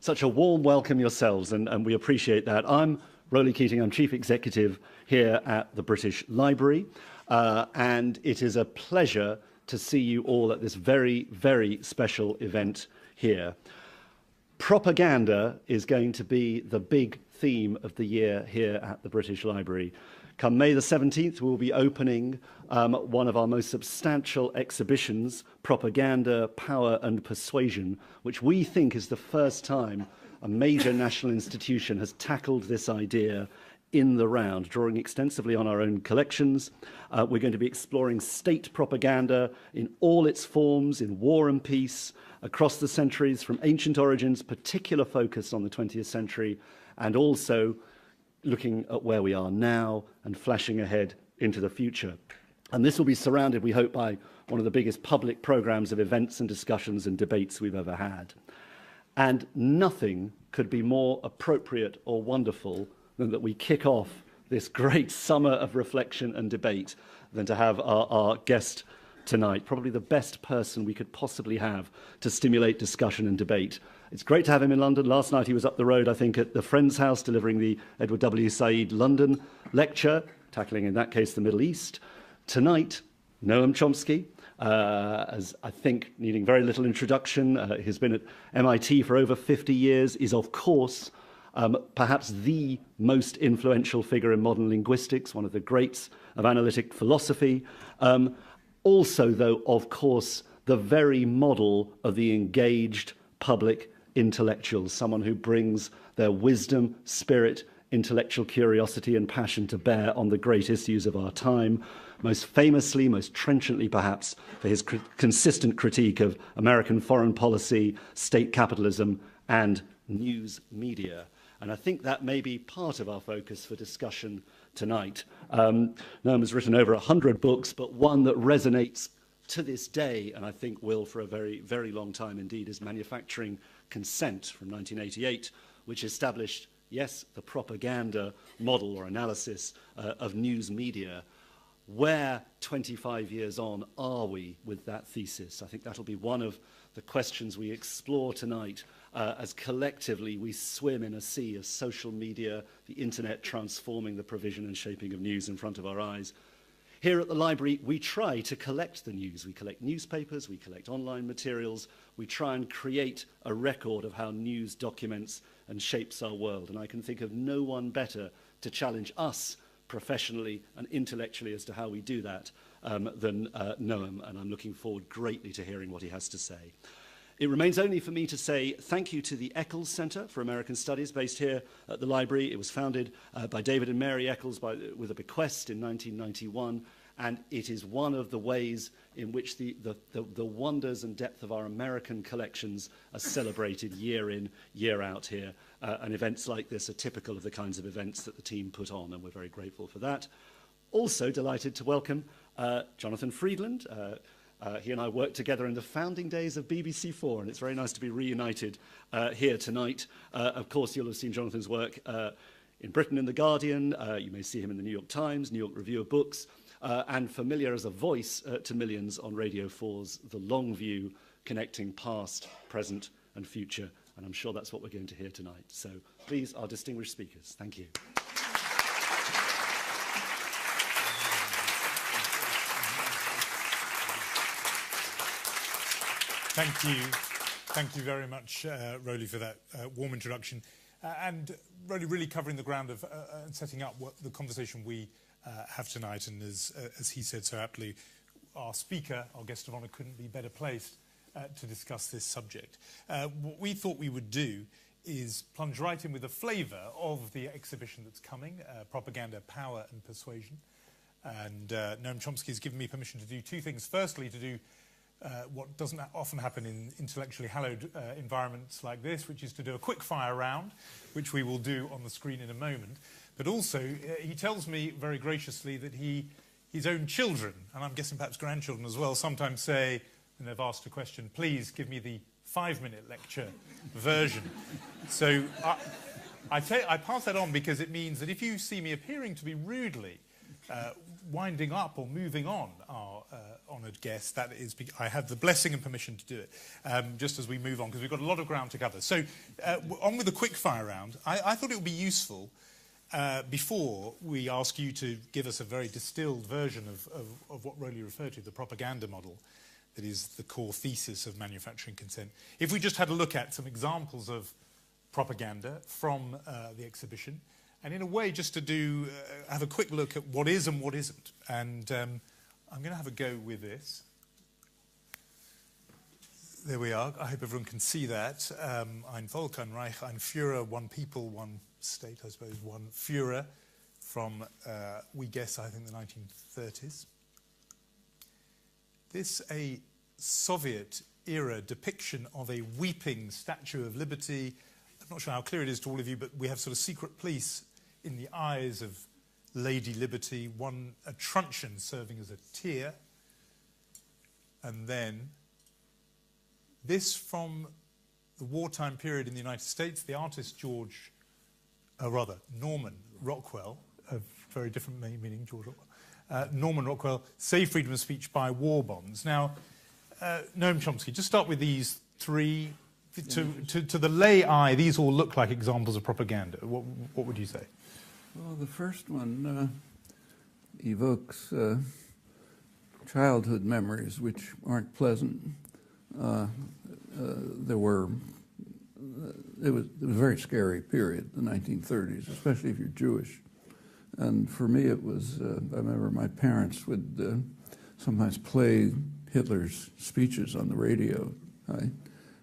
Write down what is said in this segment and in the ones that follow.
such a warm welcome yourselves, and we appreciate that. I'm Rowley Keating, I'm Chief Executive here at the British Library, and it is a pleasure to see you all at this very, very special event here. Propaganda is going to be the big theme of the year here at the British Library. Come May the 17th, we'll be opening one of our most substantial exhibitions, Propaganda, Power and Persuasion, which we think is the first time a major national institution has tackled this idea in the round, drawing extensively on our own collections. We're going to be exploring state propaganda in all its forms, in war and peace, across the centuries, from ancient origins, particular focus on the 20th century, and also looking at where we are now and flashing ahead into the future. And this will be surrounded, we hope, by one of the biggest public programs of events and discussions and debates we've ever had. And nothing could be more appropriate or wonderful than that we kick off this great summer of reflection and debate than to have our guest tonight, probably the best person we could possibly have to stimulate discussion and debate. It's great to have him in London. Last night he was up the road, I think, at the Friends House, delivering the Edward W. Said London lecture, tackling, in that case, the Middle East. Tonight, Noam Chomsky, as I think needing very little introduction, he's been at MIT for over 50 years, is, of course, perhaps the most influential figure in modern linguistics, one of the greats of analytic philosophy. Also, though, of course, the very model of the engaged public intellectuals, someone who brings their wisdom, spirit, intellectual curiosity and passion to bear on the great issues of our time, most famously, most trenchantly perhaps, for his consistent critique of American foreign policy, state capitalism and news media. And I think that may be part of our focus for discussion tonight. Noam has written over 100 books, but one that resonates to this day, and I think will for a very, very long time indeed, is Manufacturing Consent from 1988, which established, yes, the propaganda model or analysis of news media. Where 25 years on are we with that thesis? I think that'll be one of the questions we explore tonight as collectively we swim in a sea of social media, the internet transforming the provision and shaping of news in front of our eyes. Here at the library, we try to collect the news. We collect newspapers, we collect online materials, we try and create a record of how news documents and shapes our world. And I can think of no one better to challenge us professionally and intellectually as to how we do that than Noam, and I'm looking forward greatly to hearing what he has to say. It remains only for me to say thank you to the Eccles Center for American Studies, based here at the library. It was founded by David and Mary Eccles with a bequest in 1991, and it is one of the ways in which the wonders and depth of our American collections are celebrated year in, year out here. And events like this are typical of the kinds of events that the team put on, and we're very grateful for that. Also delighted to welcome Jonathan Freedland. He and I worked together in the founding days of BBC4, and it's very nice to be reunited here tonight. Of course, you'll have seen Jonathan's work in Britain in The Guardian. You may see him in the New York Times, New York Review of Books, and familiar as a voice to millions on Radio 4's The Long View, connecting past, present, and future. And I'm sure that's what we're going to hear tonight. So please, our distinguished speakers, thank you. Thank you very much, Rowley, for that warm introduction, and really covering the ground of and setting up what the conversation we have tonight. And as he said so aptly, our speaker, our guest of honour, couldn't be better placed to discuss this subject. What we thought we would do is plunge right in with a flavour of the exhibition that's coming, Propaganda, Power and Persuasion. And Noam Chomsky has given me permission to do two things. Firstly, to do what doesn't often happen in intellectually hallowed environments like this, which is to do a quick fire round, which we will do on the screen in a moment. But also, he tells me very graciously that his own children, and I'm guessing perhaps grandchildren as well, sometimes say, and they've asked a question, please give me the 5-minute lecture version. So I pass that on because it means that if you see me appearing to be rudely winding up or moving on honoured guest. That is, I have the blessing and permission to do it, just as we move on, because we've got a lot of ground to cover. So, on with the quick fire round. I thought it would be useful, before we ask you to give us a very distilled version of what Rowley referred to, the propaganda model, that is the core thesis of manufacturing consent. If we just had a look at some examples of propaganda from the exhibition, and in a way just to have a quick look at what is and what isn't. And I'm going to have a go with this. There we are. I hope everyone can see that. Ein Volk, ein Reich, ein Führer, one people, one state, I suppose, one Führer, from, we guess, I think, the 1930s. This a Soviet-era depiction of a weeping Statue of Liberty. I'm not sure how clear it is to all of you, but we have sort of secret police in the eyes of Lady Liberty, a truncheon serving as a tear. And then this from the wartime period in the United States, the artist Norman Rockwell, a very different meaning, George Rockwell. Norman Rockwell, Save Freedom of Speech by War Bonds. Now, Noam Chomsky, just start with these three. To the lay eye, these all look like examples of propaganda. What would you say? Well, the first one evokes childhood memories, which aren't pleasant. It was a very scary period, the 1930s, especially if you're Jewish. And for me, it was, I remember my parents would sometimes play Hitler's speeches on the radio. I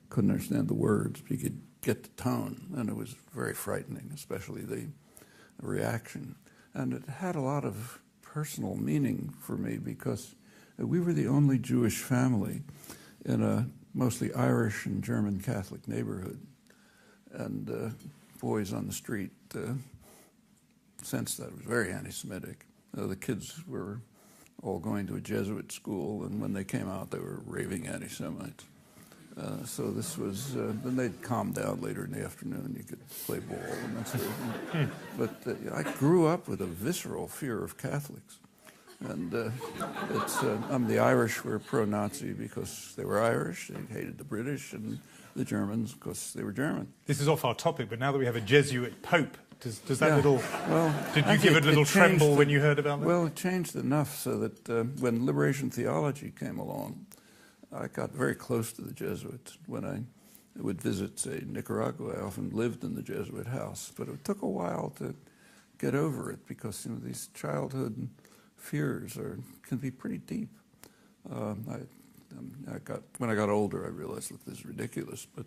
couldn't understand the words, but you could get the tone, and it was very frightening, especially the reaction. And it had a lot of personal meaning for me because we were the only Jewish family in a mostly Irish and German Catholic neighborhood. And boys on the street sensed that it was very anti-Semitic. The kids were all going to a Jesuit school, and when they came out, they were raving anti-Semites. So this was, then they'd calm down later in the afternoon. You could play ball and that sort of thing. But I grew up with a visceral fear of Catholics. And the Irish were pro-Nazi because they were Irish. They hated the British, and the Germans because they were German. This is off our topic, but now that we have a Jesuit Pope, does that little... Well, did you give it a little tremble when you heard about that? Well, it changed enough so that when liberation theology came along, I got very close to the Jesuits. When I would visit, say, Nicaragua, I often lived in the Jesuit house. But it took a while to get over it because these childhood fears can be pretty deep. When I got older, I realized that this is ridiculous, but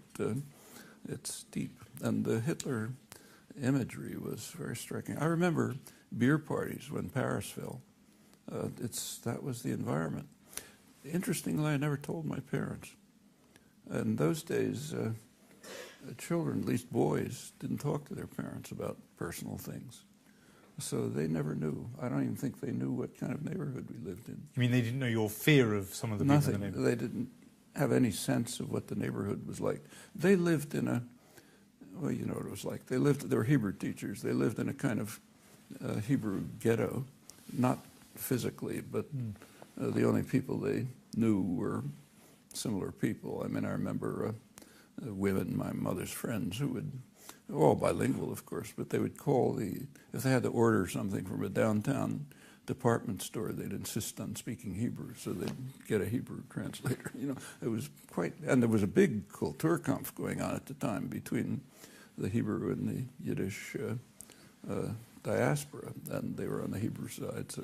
it's deep. And the Hitler imagery was very striking. I remember beer parties when Paris fell. That was the environment. Interestingly, I never told my parents. In those days, children, at least boys, didn't talk to their parents about personal things. So they never knew. I don't even think they knew what kind of neighborhood we lived in. You mean they didn't know your fear of some of the people in the neighborhood? They didn't have any sense of what the neighborhood was like. They lived in well, you know what it was like. They were Hebrew teachers. They lived in a kind of Hebrew ghetto, not physically, but the only people they knew were similar people. I mean, I remember women, my mother's friends, who would, all bilingual, of course, but they would call if they had to order something from a downtown department store, they'd insist on speaking Hebrew, so they'd get a Hebrew translator. It was and there was a big Kulturkampf going on at the time between the Hebrew and the Yiddish diaspora, and they were on the Hebrew side, so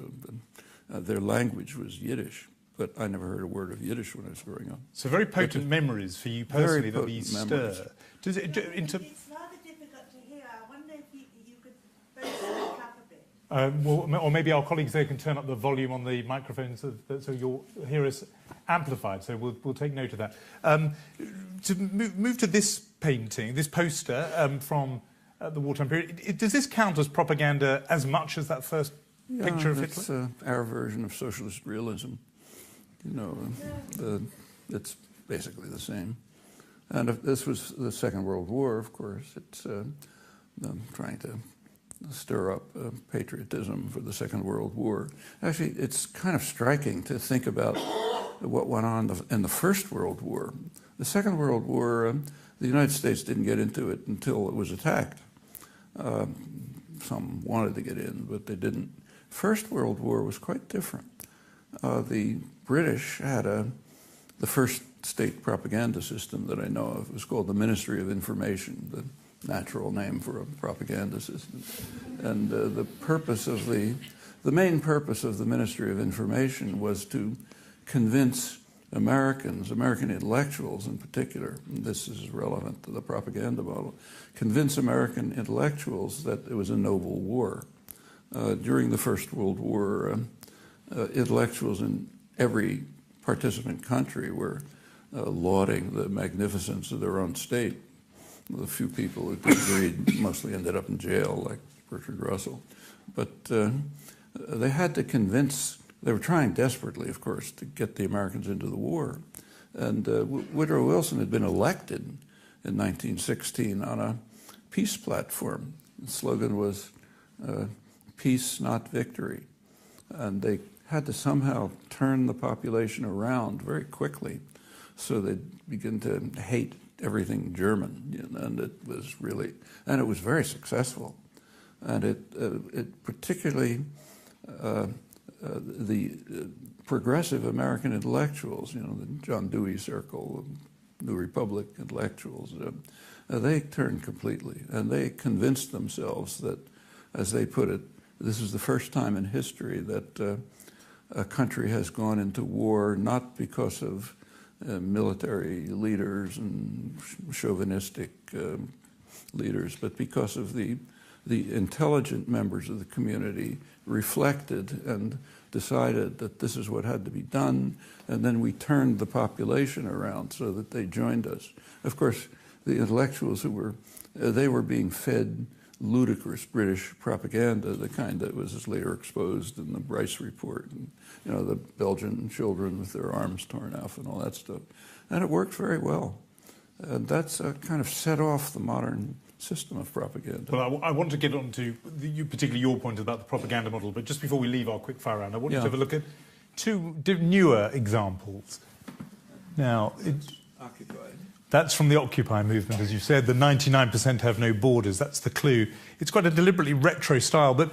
their language was Yiddish. But I never heard a word of Yiddish when I was growing up. So very potent memories for you personally that these stir. It's rather difficult to hear. I wonder if you could both speak up a bit. Or maybe our colleagues there can turn up the volume on the microphone so you'll hear us amplified. So we'll take note of that. To move to this painting, this poster from the wartime period, does this count as propaganda as much as that first picture of Hitler? It's our version of socialist realism. It's basically the same. And if this was the Second World War, of course. It's trying to stir up patriotism for the Second World War. Actually, it's kind of striking to think about what went on in the First World War. The Second World War, the United States didn't get into it until it was attacked. Some wanted to get in, but they didn't. First World War was quite different. The British had the first state propaganda system that I know of. It was called the Ministry of Information, the natural name for a propaganda system. And the main purpose of the Ministry of Information was to convince Americans, American intellectuals in particular, and this is relevant to the propaganda model, convince American intellectuals that it was a noble war. During the First World War, intellectuals in every participant country were lauding the magnificence of their own state. The few people who could read mostly ended up in jail, like Bertrand Russell. But they had to convince, they were trying desperately, of course, to get the Americans into the war. And Woodrow Wilson had been elected in 1916 on a peace platform. The slogan was, peace, not victory. And they had to somehow turn the population around very quickly so they'd begin to hate everything German, and it was very successful. And it particularly, the progressive American intellectuals, the John Dewey Circle, New Republic intellectuals, they turned completely, and they convinced themselves that, as they put it, this is the first time in history that a country has gone into war not because of military leaders and chauvinistic leaders, but because of the intelligent members of the community reflected and decided that this is what had to be done, and then we turned the population around so that they joined us. Of course, the intellectuals they were being fed ludicrous British propaganda, the kind that was later exposed in the Bryce Report, and the Belgian children with their arms torn off and all that stuff. And it worked very well. And that's kind of set off the modern system of propaganda. Well, I want to get on to, particularly your point about the propaganda model, but just before we leave our quick fire round, I want you to have a look at two newer examples. Now, Occupied. That's from the Occupy movement, as you said. The 99% have no borders. That's the clue. It's quite a deliberately retro style, but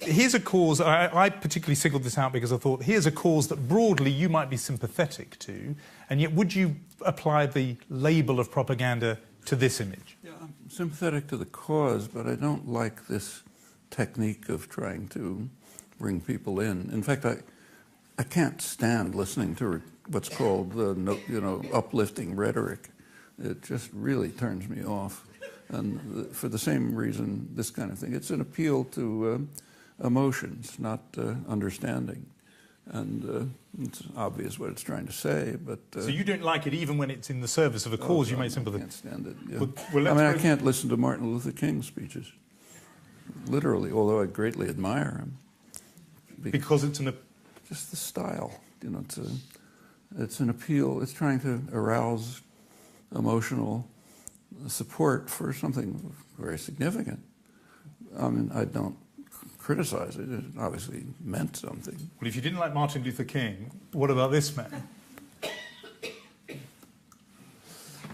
here's a cause. I particularly singled this out because I thought, here's a cause that broadly you might be sympathetic to, and yet would you apply the label of propaganda to this image? Yeah, I'm sympathetic to the cause, but I don't like this technique of trying to bring people in. In fact, I can't stand listening to what's called uplifting rhetoric. It just really turns me off. And for the same reason, this kind of thing. It's an appeal to emotions, not understanding. And it's obvious what it's trying to say, but... so you don't like it even when it's in the service of a cause you may sympathize? I can't stand it. Yeah. I can't listen to Martin Luther King's speeches, literally, although I greatly admire him. Because it's just the style. It's an appeal. It's trying to arouse emotional support for something very significant. I mean, I don't criticize it. It obviously meant something. Well, if you didn't like Martin Luther King, what about this man?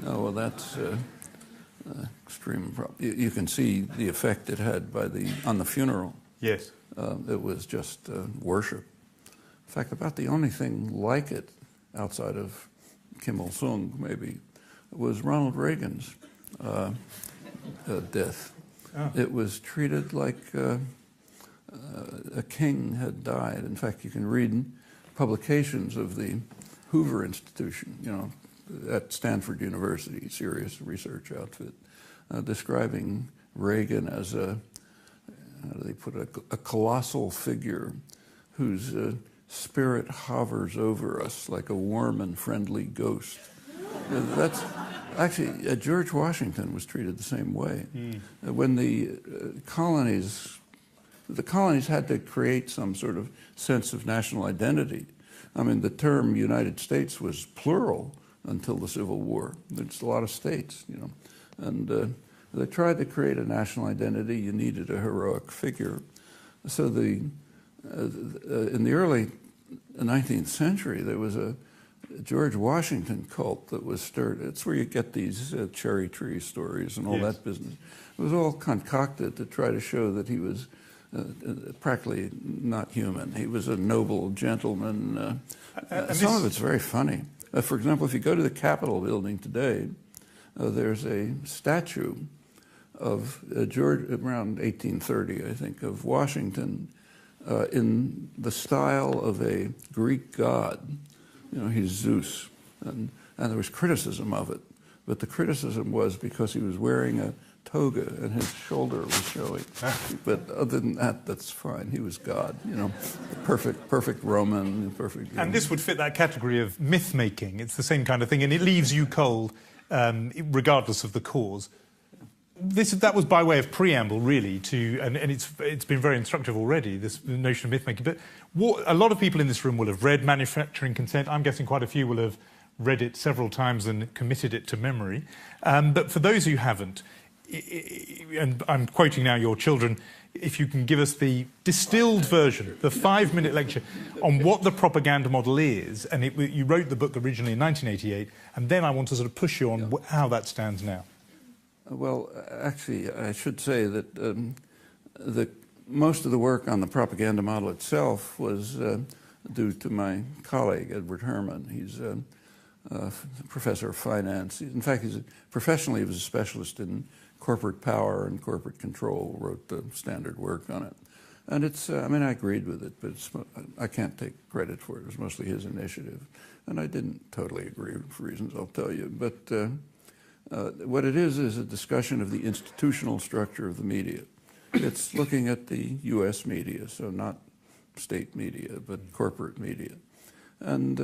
No, well, that's extreme. You can see the effect it had on the funeral. Yes. It was just worship. In fact, about the only thing like it outside of Kim Il-sung, maybe, was Ronald Reagan's death. Oh. It was treated like a king had died. In fact, you can read publications of the Hoover Institution, at Stanford University, serious research outfit, describing Reagan as how do they put it, a colossal figure whose spirit hovers over us like a warm and friendly ghost. That's actually, George Washington was treated the same way. When the colonies had to create some sort of sense of national identity. I mean, the term United States was plural until the Civil War. There's a lot of states, and They tried to create a national identity. You needed a heroic figure. So in the early 19th century, there was a George Washington cult that was stirred. It's where you get these cherry tree stories and all that business. It was all concocted to try to show that he was practically not human. He was a noble gentleman. Some of it's very funny. For example, if you go to the Capitol building today, there's a statue of George around 1830, I think, of Washington in the style of a Greek god. You know, he's Zeus, and there was criticism of it. But the criticism was because he was wearing a toga and his shoulder was showing. But other than that, that's fine. He was God, you know, perfect Roman, perfect. And this would fit that category of myth making. It's the same kind of thing, and it leaves you cold, regardless of the cause. That was by way of preamble, really, and it's been very instructive already, this notion of myth-making. But a lot of people in this room will have read Manufacturing Consent. I'm guessing quite a few will have read it several times and committed it to memory. But for those who haven't, and I'm quoting now your children, if you can give us the distilled version, the 5-minute lecture on what the propaganda model is, and you wrote the book originally in 1988, and then I want to sort of push you on how that stands now. Well, actually, I should say that most of the work on the propaganda model itself was due to my colleague, Edward Herman. He's a professor of finance. In fact, professionally, he was a specialist in corporate power and corporate control, wrote the standard work on it. And I mean, I agreed with it, but I can't take credit for it. It was mostly his initiative. And I didn't totally agree for reasons I'll tell you. But what it is a discussion of the institutional structure of the media. It's looking at the U.S. media, so not state media, but corporate media. And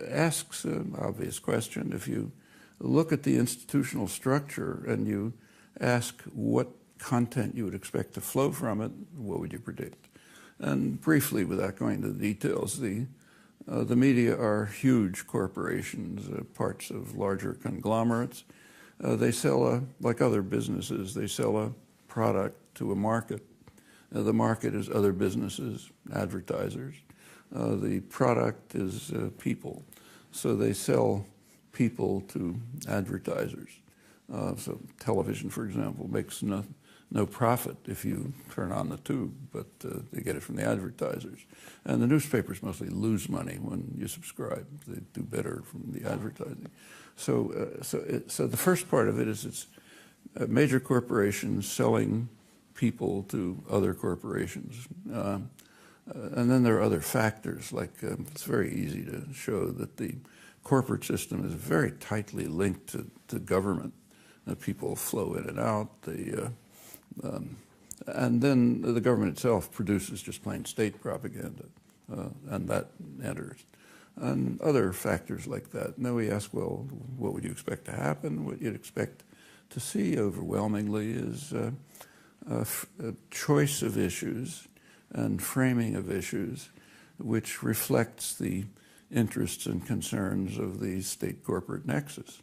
asks an obvious question. If you look at the institutional structure and you ask what content you would expect to flow from it, what would you predict? And briefly, without going into the details, the media are huge corporations, parts of larger conglomerates. They sell, like other businesses, they sell a product to a market. The market is other businesses, advertisers. The product is people. So they sell people to advertisers. So television, for example, makes no profit if you turn on the tube, but they get it from the advertisers. And the newspapers mostly lose money when you subscribe. They do better from the advertising. So the first part of it is it's major corporations selling people to other corporations. And then there are other factors, like it's very easy to show that the corporate system is very tightly linked to government. People flow in and out. And then the government itself produces just plain state propaganda, and that enters. And other factors like that. Now we ask, well, what would you expect to happen? What you'd expect to see overwhelmingly is a choice of issues and framing of issues which reflects the interests and concerns of the state corporate nexus.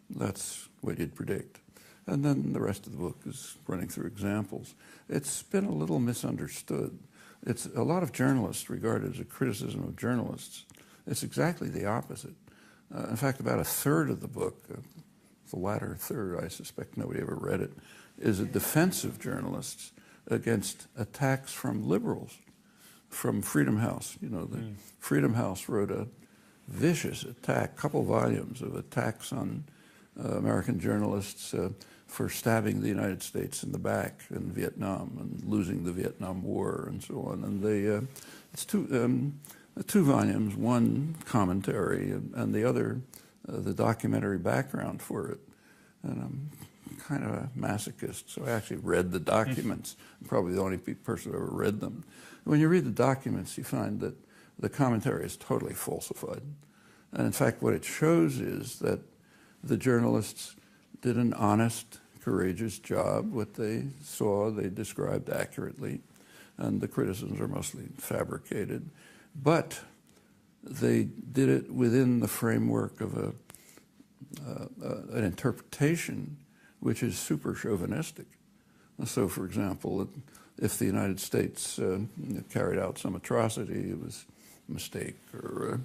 That's what you'd predict. And then the rest of the book is running through examples. It's been a little misunderstood. It's a lot of journalists regard it as a criticism of journalists. It's exactly the opposite. In fact, about a third of the book, the latter third, I suspect nobody ever read it, is a defense of journalists against attacks from liberals, from Freedom House. You know, the Freedom House wrote a vicious attack, couple volumes of attacks on American journalists for stabbing the United States in the back in Vietnam and losing the Vietnam War and so on. And it's two volumes, one commentary and the other the documentary background for it. And I'm kind of a masochist, so I actually read the documents. I'm probably the only person who ever read them. When you read the documents, you find that the commentary is totally falsified. And in fact, what it shows is that the journalists did an honest, courageous job. What they saw, they described accurately, and the criticisms are mostly fabricated. But they did it within the framework of an interpretation which is super chauvinistic. So, for example, if the United States carried out some atrocity, it was a mistake, or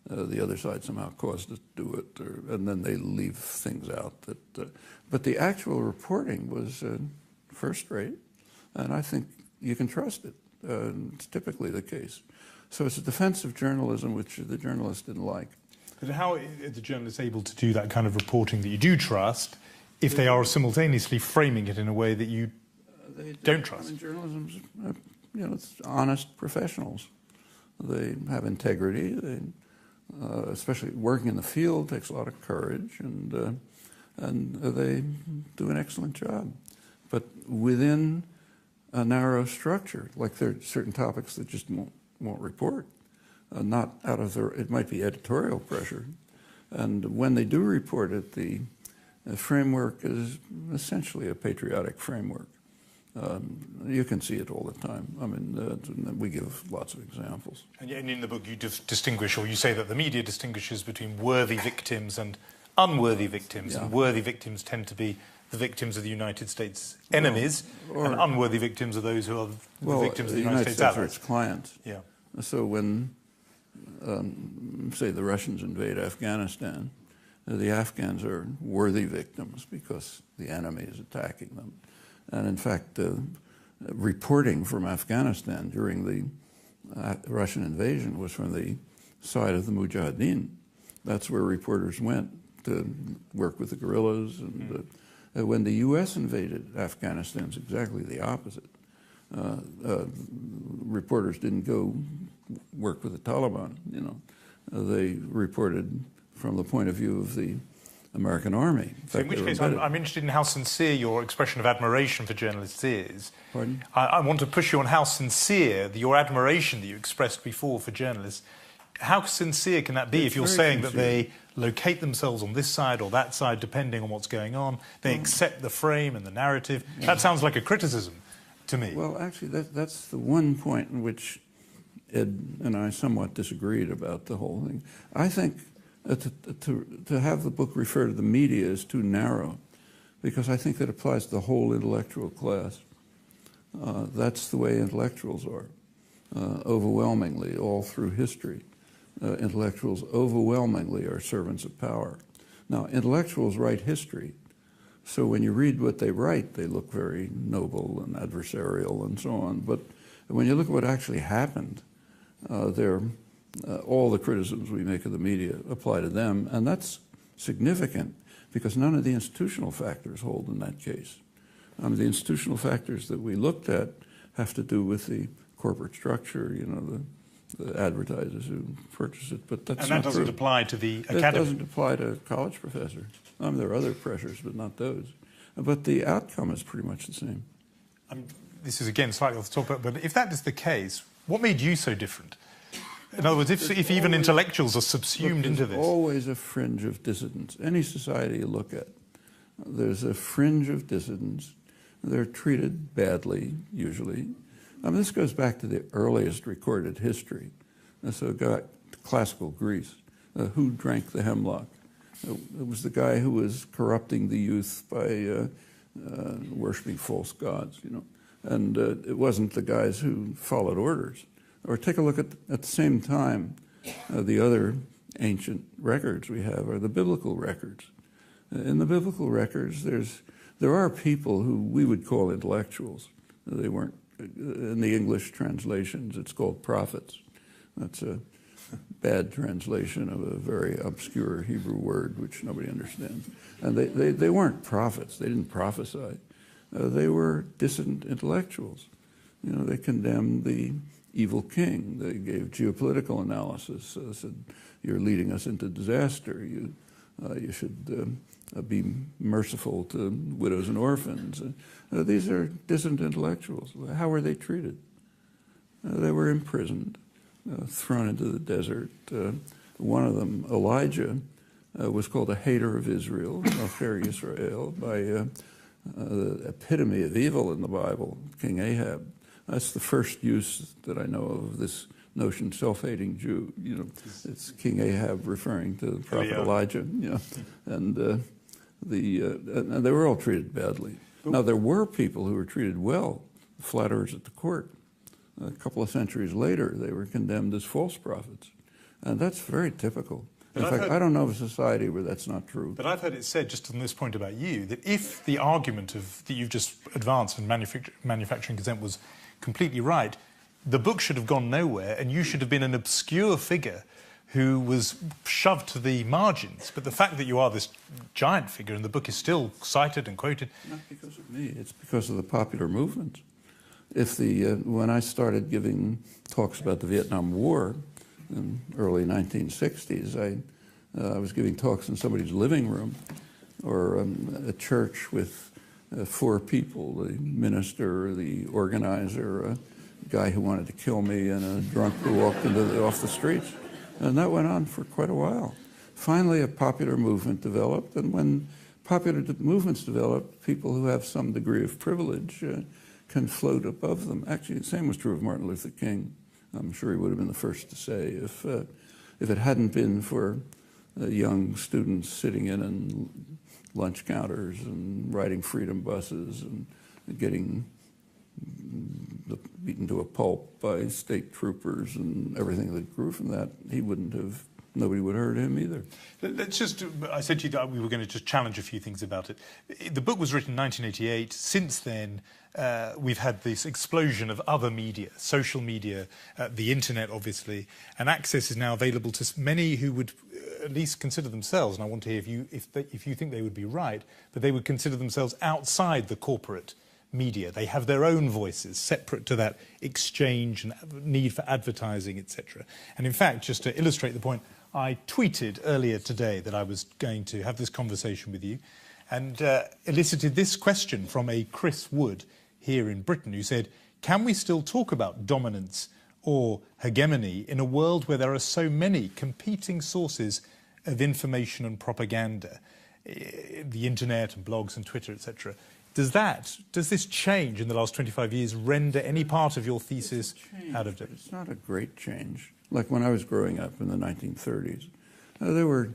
the other side somehow caused it to do it, and then they leave things out. But the actual reporting was first-rate, and I think you can trust it. It's typically the case. So it's a defense of journalism which the journalists didn't like. But how are the journalists able to do that kind of reporting that you do trust if they are simultaneously framing it in a way that you don't trust? I mean, journalism's, it's honest professionals. They have integrity. They, especially working in the field, takes a lot of courage, and they do an excellent job. But within a narrow structure, like there are certain topics that just won't report, not out of their, it might be editorial pressure. And when they do report it, the framework is essentially a patriotic framework. You can see it all the time. I mean, we give lots of examples. And in the book you distinguish, or you say that the media distinguishes between worthy victims and unworthy victims. Yeah. And worthy victims tend to be the victims of the United States enemies, and unworthy victims are those who are the victims of the United States allies. Are its clients. Yeah. So when, say, the Russians invade Afghanistan, the Afghans are worthy victims because the enemy is attacking them. And in fact, reporting from Afghanistan during the Russian invasion was from the side of the Mujahideen. That's where reporters went to work with the guerrillas. And when the U.S. invaded Afghanistan, it's exactly the opposite. Reporters didn't go work with the Taliban, They reported from the point of view of the American army. In so in which case, I'm interested in how sincere your expression of admiration for journalists is. Pardon? I want to push you on how sincere your admiration that you expressed before for journalists. How sincere can that be if you're saying that they locate themselves on this side or that side, depending on what's going on? They accept the frame and the narrative. Yeah. That sounds like a criticism to me. Well, actually, that's the one point in which Ed and I somewhat disagreed about the whole thing. I think to have the book refer to the media is too narrow, because I think that applies to the whole intellectual class. That's the way intellectuals are, overwhelmingly, all through history. Intellectuals overwhelmingly are servants of power. Now, intellectuals write history, so when you read what they write, they look very noble and adversarial and so on. But when you look at what actually happened, all the criticisms we make of the media apply to them, and that's significant because none of the institutional factors hold in that case. The institutional factors that we looked at have to do with the corporate structure, the advertisers who purchase it, but that's not true. And that doesn't apply to the academy? It doesn't apply to college professors. There are other pressures, but not those. But the outcome is pretty much the same. This is, again, slightly off the topic, but if that is the case, what made you so different? In other words, if even intellectuals are subsumed into this. There's always a fringe of dissidents. Any society you look at, there's a fringe of dissidents. They're treated badly, usually. This goes back to the earliest recorded history. So classical Greece. Who drank the hemlock? It was the guy who was corrupting the youth by worshiping false gods, And it wasn't the guys who followed orders. Or take a look at the same time, the other ancient records we have are the biblical records. In the biblical records, there are people who we would call intellectuals. They weren't, in the English translations, it's called prophets. That's a bad translation of a very obscure Hebrew word which nobody understands. And they weren't prophets. They didn't prophesy. They were dissident intellectuals. They condemned the evil king. They gave geopolitical analysis. Said, you're leading us into disaster. You should be merciful to widows and orphans. These are dissident intellectuals. How were they treated? They were imprisoned, thrown into the desert. One of them, Elijah, was called a hater of Israel, Ofer Yisrael, by the epitome of evil in the Bible, King Ahab. That's the first use that I know of this notion, self-hating Jew. It's King Ahab referring to the prophet Elijah. And And they were all treated badly. Now, there were people who were treated well, flat earthers at the court. A couple of centuries later, they were condemned as false prophets. And that's very typical. In fact, I don't know of a society where that's not true. But I've heard it said, just on this point about you, that if the argument that you've just advanced in manufacturing consent was completely right, the book should have gone nowhere and you should have been an obscure figure who was shoved to the margins. But the fact that you are this giant figure and the book is still cited and quoted... Not because of me, it's because of the popular movement. When I started giving talks about the Vietnam War in early 1960s, I was giving talks in somebody's living room or a church with 4 people, the minister, the organizer, a guy who wanted to kill me, and a drunk who walked off the streets. And that went on for quite a while. Finally, a popular movement developed, and when popular movements develop, people who have some degree of privilege can float above them. Actually, the same was true of Martin Luther King. I'm sure he would have been the first to say, if it hadn't been for young students sitting in lunch counters and riding freedom buses and getting beaten to a pulp by state troopers and everything that grew from that, nobody would have heard him either. Let's just, I said to you that we were going to just challenge a few things about it. The book was written in 1988. Since then, we've had this explosion of other media, social media, the internet, obviously, and access is now available to many who would at least consider themselves, and I want to hear if you think they would be right, but they would consider themselves outside the corporate media. They have their own voices, separate to that exchange and need for advertising, etc. And in fact, just to illustrate the point, I tweeted earlier today that I was going to have this conversation with you and elicited this question from a Chris Wood here in Britain who said, can we still talk about dominance or hegemony in a world where there are so many competing sources of information and propaganda, the internet and blogs and Twitter, etc.? Does this change in the last 25 years render any part of your thesis out of date? It's not a great change. Like when I was growing up in the 1930s, there were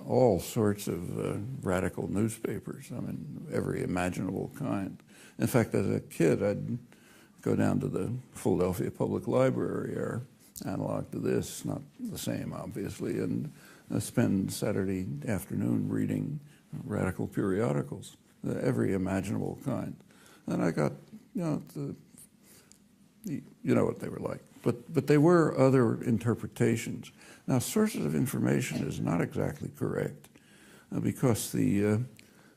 all sorts of radical newspapers, I mean, every imaginable kind. In fact, as a kid, I'd go down to the Philadelphia Public Library, or analog to this, not the same, obviously, and spend Saturday afternoon reading radical periodicals. Every imaginable kind. And I got, you know what they were like. But there were other interpretations. Now, sources of information is not exactly correct because the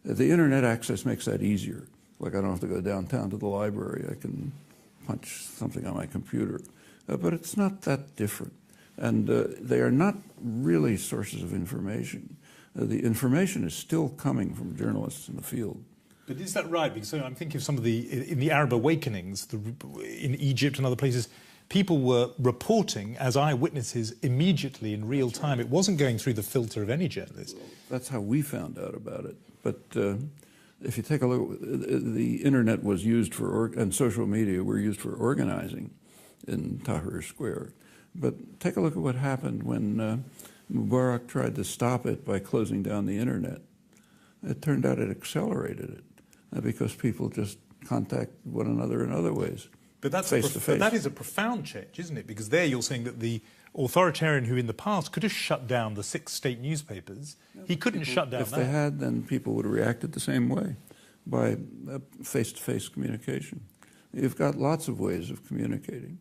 internet access makes that easier. Like I don't have to go downtown to the library. I can punch something on my computer. But it's not that different. And they are not really sources of information. The information is still coming from journalists in the field. But is that right? Because I'm thinking of some of in the Arab awakenings, in Egypt and other places, people were reporting as eyewitnesses immediately in real time. It wasn't going through the filter of any journalist. Well, that's how we found out about it. But if you take a look, the internet was used and social media were used for organizing in Tahrir Square. But take a look at what happened when Mubarak tried to stop it by closing down the internet. It turned out it accelerated it because people just contact one another in other ways. But that's face to face. That is a profound change, isn't it? Because there you're saying that the authoritarian who in the past could have shut down the 6 state newspapers, he couldn't shut down that. If they had, then people would have reacted the same way, by face-to-face communication. You've got lots of ways of communicating,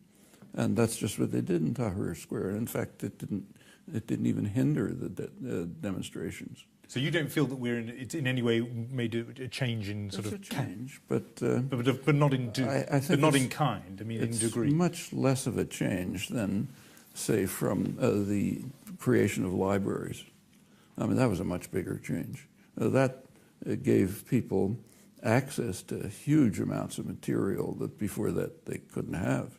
and that's just what they did in Tahrir Square. In fact, it didn't even hinder the demonstrations. So you don't feel that it's in any way made a change in sort of... It's a change, but not in not in kind. I mean, in degree. It's much less of a change than, say, from the creation of libraries. I mean, that was a much bigger change. That gave people access to huge amounts of material that before that they couldn't have.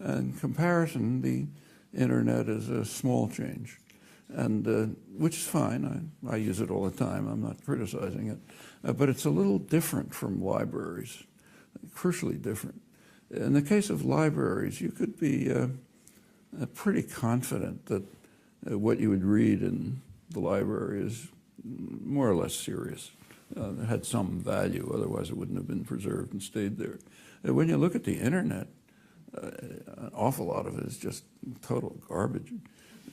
In comparison, the internet is a small change. And which is fine. I use it all the time. I'm not criticizing it. But it's a little different from libraries, crucially different. In the case of libraries, you could be pretty confident that what you would read in the library is more or less serious. It had some value, otherwise it wouldn't have been preserved and stayed there. When you look at the internet, an awful lot of it is just total garbage.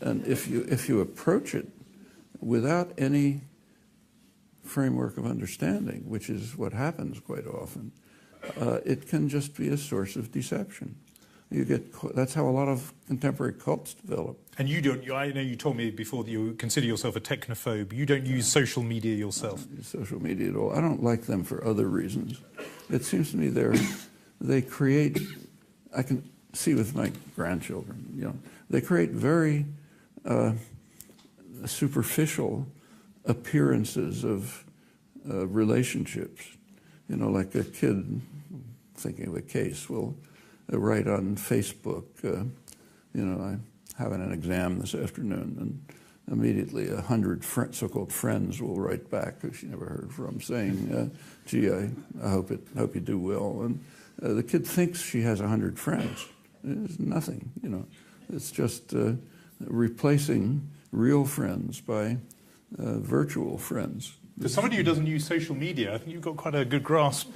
And if you approach it without any framework of understanding, which is what happens quite often, it can just be a source of deception. That's how a lot of contemporary cults develop. And you don't, I know you told me before that you consider yourself a technophobe. You don't use social media yourself. I don't use social media at all. I don't like them for other reasons. It seems to me they create, I can see with my grandchildren, they create very superficial appearances of relationships. Like a kid, thinking of a case, will write on Facebook, I'm having an exam this afternoon, and immediately 100 so-called friends will write back who she never heard from, saying, gee, I hope you do well. And the kid thinks she has 100 friends. It's nothing, It's just replacing real friends by virtual friends. For somebody who doesn't use social media, I think you've got quite a good grasp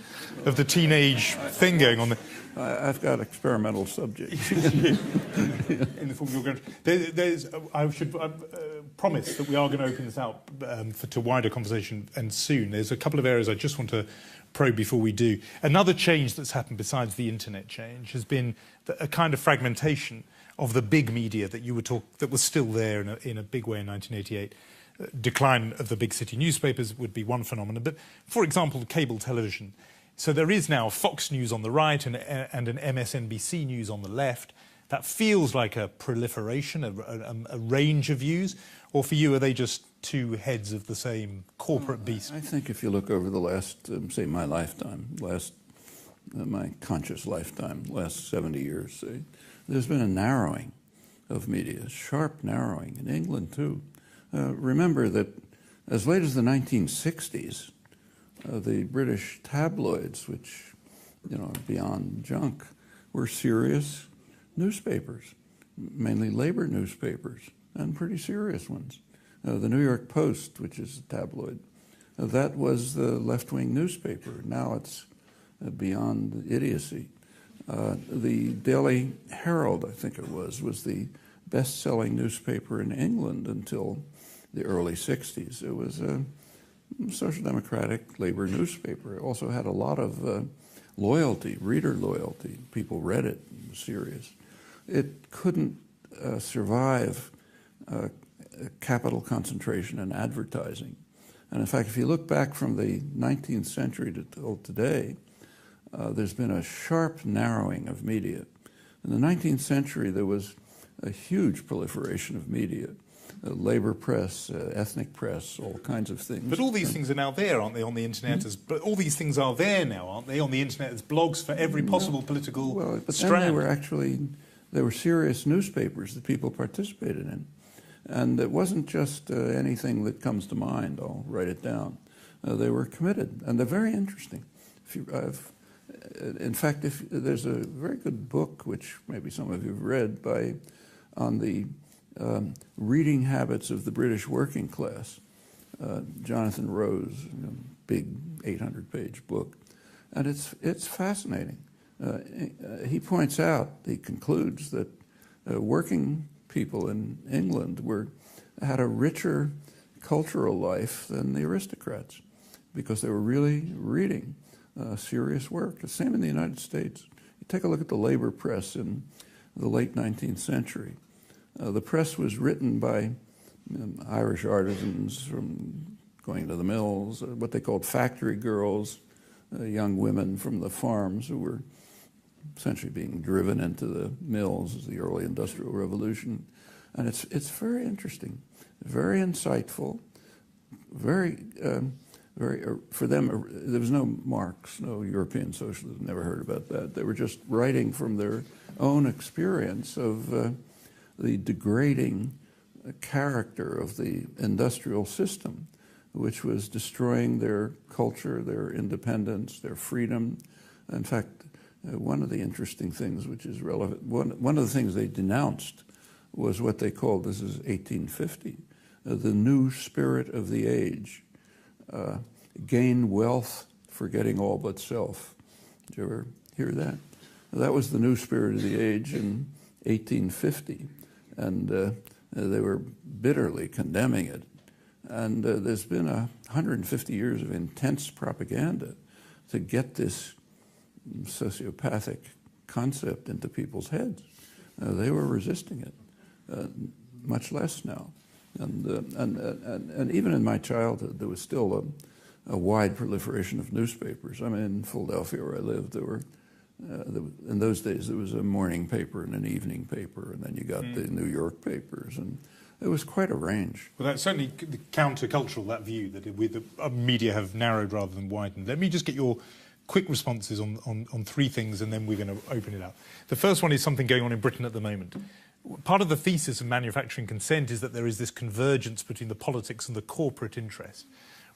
of the teenage thing going on there. I've got experimental subjects. In the form of your grandchildren. I should promise that we are going to open this out to wider conversation and soon. There's a couple of areas I just want to probe before we do. Another change that's happened besides the internet change has been a kind of fragmentation of the big media that was still there in a big way in 1988. Decline of the big city newspapers would be one phenomenon, but for example, cable television. So there is now Fox News on the right and an MSNBC News on the left. That feels like a proliferation, a range of views, or for you, are they just two heads of the same corporate beast? I think if you look over the last, say, my lifetime, my conscious lifetime, last 70 years, say, there's been a narrowing of media, a sharp narrowing, in England too. Remember that as late as the 1960s, the British tabloids, which are beyond junk, were serious newspapers, mainly labor newspapers, and pretty serious ones. The New York Post, which is a tabloid, that was the left-wing newspaper. Now it's beyond idiocy. The Daily Herald, I think it was the best-selling newspaper in England until the early 60s. It was a social democratic labor newspaper. It also had a lot of loyalty, reader loyalty. People read it. It was serious. It couldn't survive capital concentration in advertising. And in fact, if you look back from the 19th century till today, there's been a sharp narrowing of media. In the 19th century, there was a huge proliferation of media. Labor press, ethnic press, all kinds of things. But all these things are now there, aren't they, on the internet? But all these things are there now, aren't they, on the internet as blogs for every possible political strand? Then they were serious newspapers that people participated in. And it wasn't just anything that comes to mind, I'll write it down. They were committed, and they're very interesting. In fact, there's a very good book, which maybe some of you have read, on the reading habits of the British working class. Jonathan Rose, big 800-page book, and it's fascinating. He points out, he concludes that working people in England had a richer cultural life than the aristocrats because they were really reading serious work. The same in the United States. You take a look at the labor press in the late 19th century. The press was written by Irish artisans from going to the mills, what they called factory girls, young women from the farms who were essentially being driven into the mills as the early Industrial Revolution. And it's very interesting, very insightful, very for them, there was no Marx, no European socialism, never heard about that. They were just writing from their own experience of the degrading character of the industrial system, which was destroying their culture, their independence, their freedom. In fact, one of the interesting things which is relevant, one of the things they denounced was what they called, this is 1850, the new spirit of the age. Gain wealth, forgetting all but self. Did you ever hear that? That was the new spirit of the age in 1850, and they were bitterly condemning it. And there's been 150 years of intense propaganda to get this sociopathic concept into people's heads. They were resisting it, much less now. And even in my childhood, there was still a wide proliferation of newspapers. I mean, in Philadelphia, where I lived, in those days, there was a morning paper and an evening paper, and then you got the New York papers, and it was quite a range. Well, that's certainly countercultural, that view, that the media have narrowed rather than widened. Let me just get your quick responses on three things, and then we're going to open it up. The first one is something going on in Britain at the moment. Part of the thesis of manufacturing consent is that there is this convergence between the politics and the corporate interest.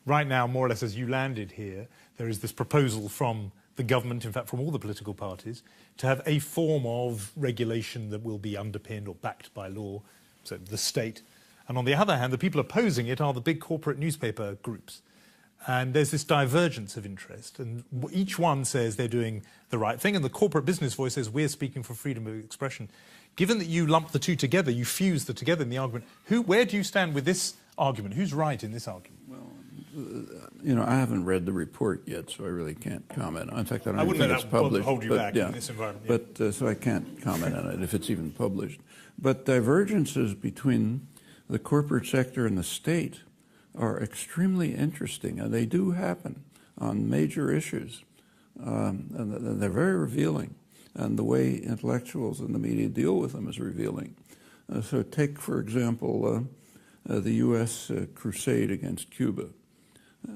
Right now, more or less as you landed here, there is this proposal from the government, in fact from all the political parties, to have a form of regulation that will be underpinned or backed by law, so the state. And on the other hand, the people opposing it are the big corporate newspaper groups. And there's this divergence of interest. And each one says they're doing the right thing. And the corporate business voice says we're speaking for freedom of expression. Given that you lump the two together, you fuse them together in the argument, where do you stand with this argument? Who's right in this argument? Well, I haven't read the report yet, so I really can't comment. In fact, I don't think it's published. I wouldn't hold you back in this environment. But so I can't comment on it if it's even published. But divergences between the corporate sector and the state are extremely interesting, and they do happen on major issues. And they're very revealing, and the way intellectuals and the media deal with them is revealing. So take, for example, the U.S. crusade against Cuba.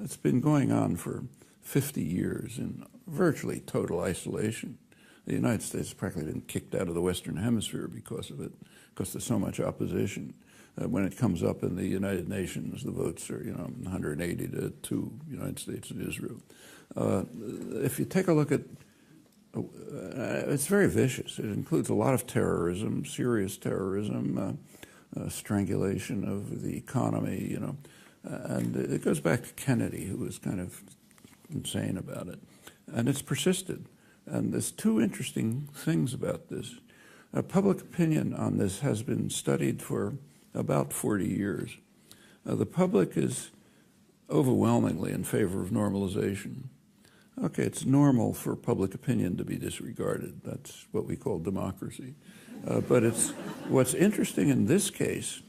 It's been going on for 50 years in virtually total isolation. The United States has practically been kicked out of the Western Hemisphere because of it, because there's so much opposition. When it comes up in the United Nations, the votes are, 180 to 2, United States and Israel. If you take a look at, it's very vicious. It includes a lot of terrorism, serious terrorism, strangulation of the economy, and it goes back to Kennedy, who was kind of insane about it. And it's persisted. And there's two interesting things about this. Public opinion on this has been studied for about 40 years. The public is overwhelmingly in favor of normalization. Okay, it's normal for public opinion to be disregarded. That's what we call democracy. But what's interesting in this case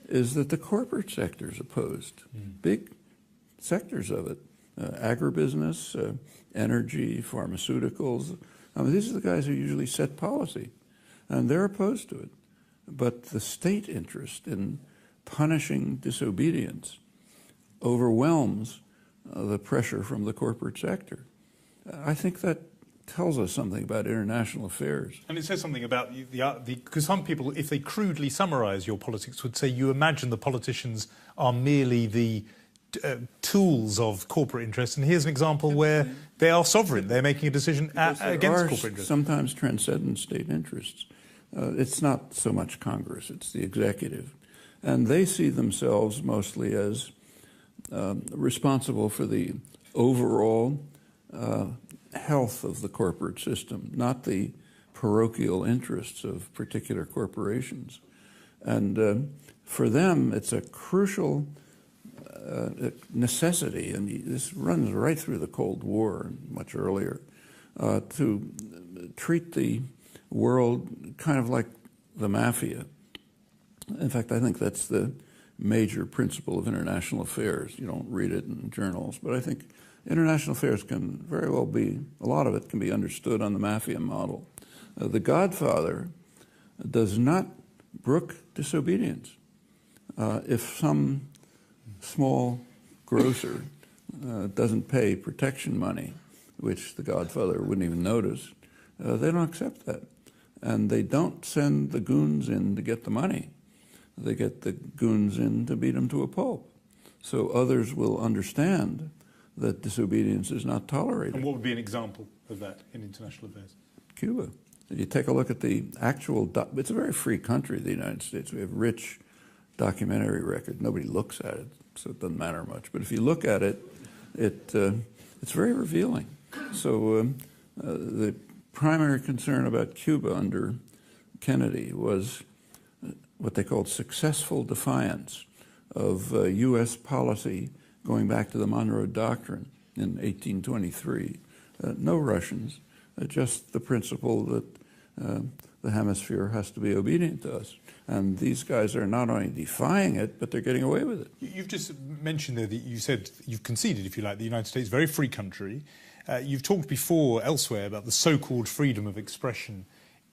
is that the corporate sector is opposed. Big sectors of it. Agribusiness, energy, pharmaceuticals. These are the guys who usually set policy, and they're opposed to it. But the state interest in punishing disobedience overwhelms the pressure from the corporate sector. I think that tells us something about international affairs. And it says something about because some people, if they crudely summarize your politics, would say you imagine the politicians are merely the tools of corporate interests. And here's an example where they are sovereign. They're making a decision against corporate interests. Sometimes transcendent state interests. It's not so much Congress, it's the executive. And they see themselves mostly as responsible for the overall health of the corporate system, not the parochial interests of particular corporations. And for them, it's a crucial necessity, and this runs right through the Cold War and much earlier, to treat the world kind of like the mafia. In fact, I think that's the major principle of international affairs. You don't read it in journals, but I think international affairs can very well be, a lot of it can be understood on the mafia model. The Godfather does not brook disobedience. If some small grocer doesn't pay protection money, which the Godfather wouldn't even notice, they don't accept that. And they don't send the goons in to get the money. They get the goons in to beat them to a pulp. So others will understand that disobedience is not tolerated. And what would be an example of that in international affairs? Cuba. You take a look at the actual, it's a very free country, the United States. We have rich documentary record. Nobody looks at it, so it doesn't matter much. But if you look at it, it's very revealing. So the primary concern about Cuba under Kennedy was what they called successful defiance of U.S. policy going back to the Monroe Doctrine in 1823. No Russians, just the principle that the hemisphere has to be obedient to us. And these guys are not only defying it, but they're getting away with it. You've just mentioned there that you said you've conceded, if you like, the United States, very free country. You've talked before elsewhere about the so-called freedom of expression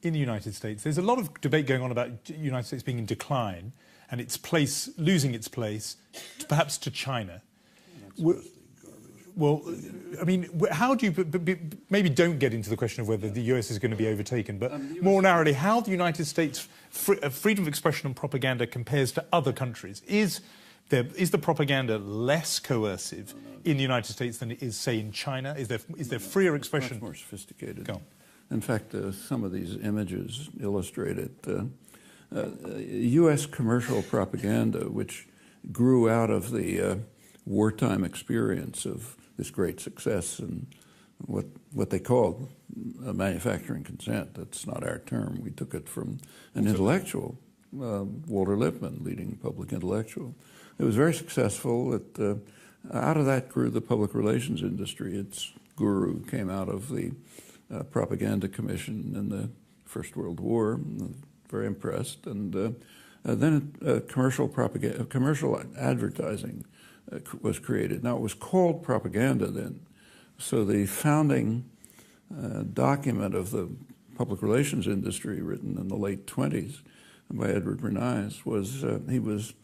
in the United States. There's a lot of debate going on about the United States being in decline and its place, losing its place, perhaps to China. Well, I mean, how do you, maybe don't get into the question of whether the US is going to be overtaken, but more narrowly, how the United States freedom of expression and propaganda compares to other countries? Is the propaganda less coercive in the United States than it is, say, in China? Is there freer expression? Much more sophisticated. Go on. In fact, some of these images illustrate it. U.S. commercial propaganda, which grew out of the wartime experience of this great success and what they called manufacturing consent. That's not our term. We took it from an intellectual, Walter Lippmann, leading public intellectual. It was very successful. Out of that grew the public relations industry. Its guru came out of the Propaganda Commission in the First World War. Very impressed. And then commercial advertising was created. Now, it was called propaganda then. So the founding document of the public relations industry, written in the late 20s by Edward Bernays, was he was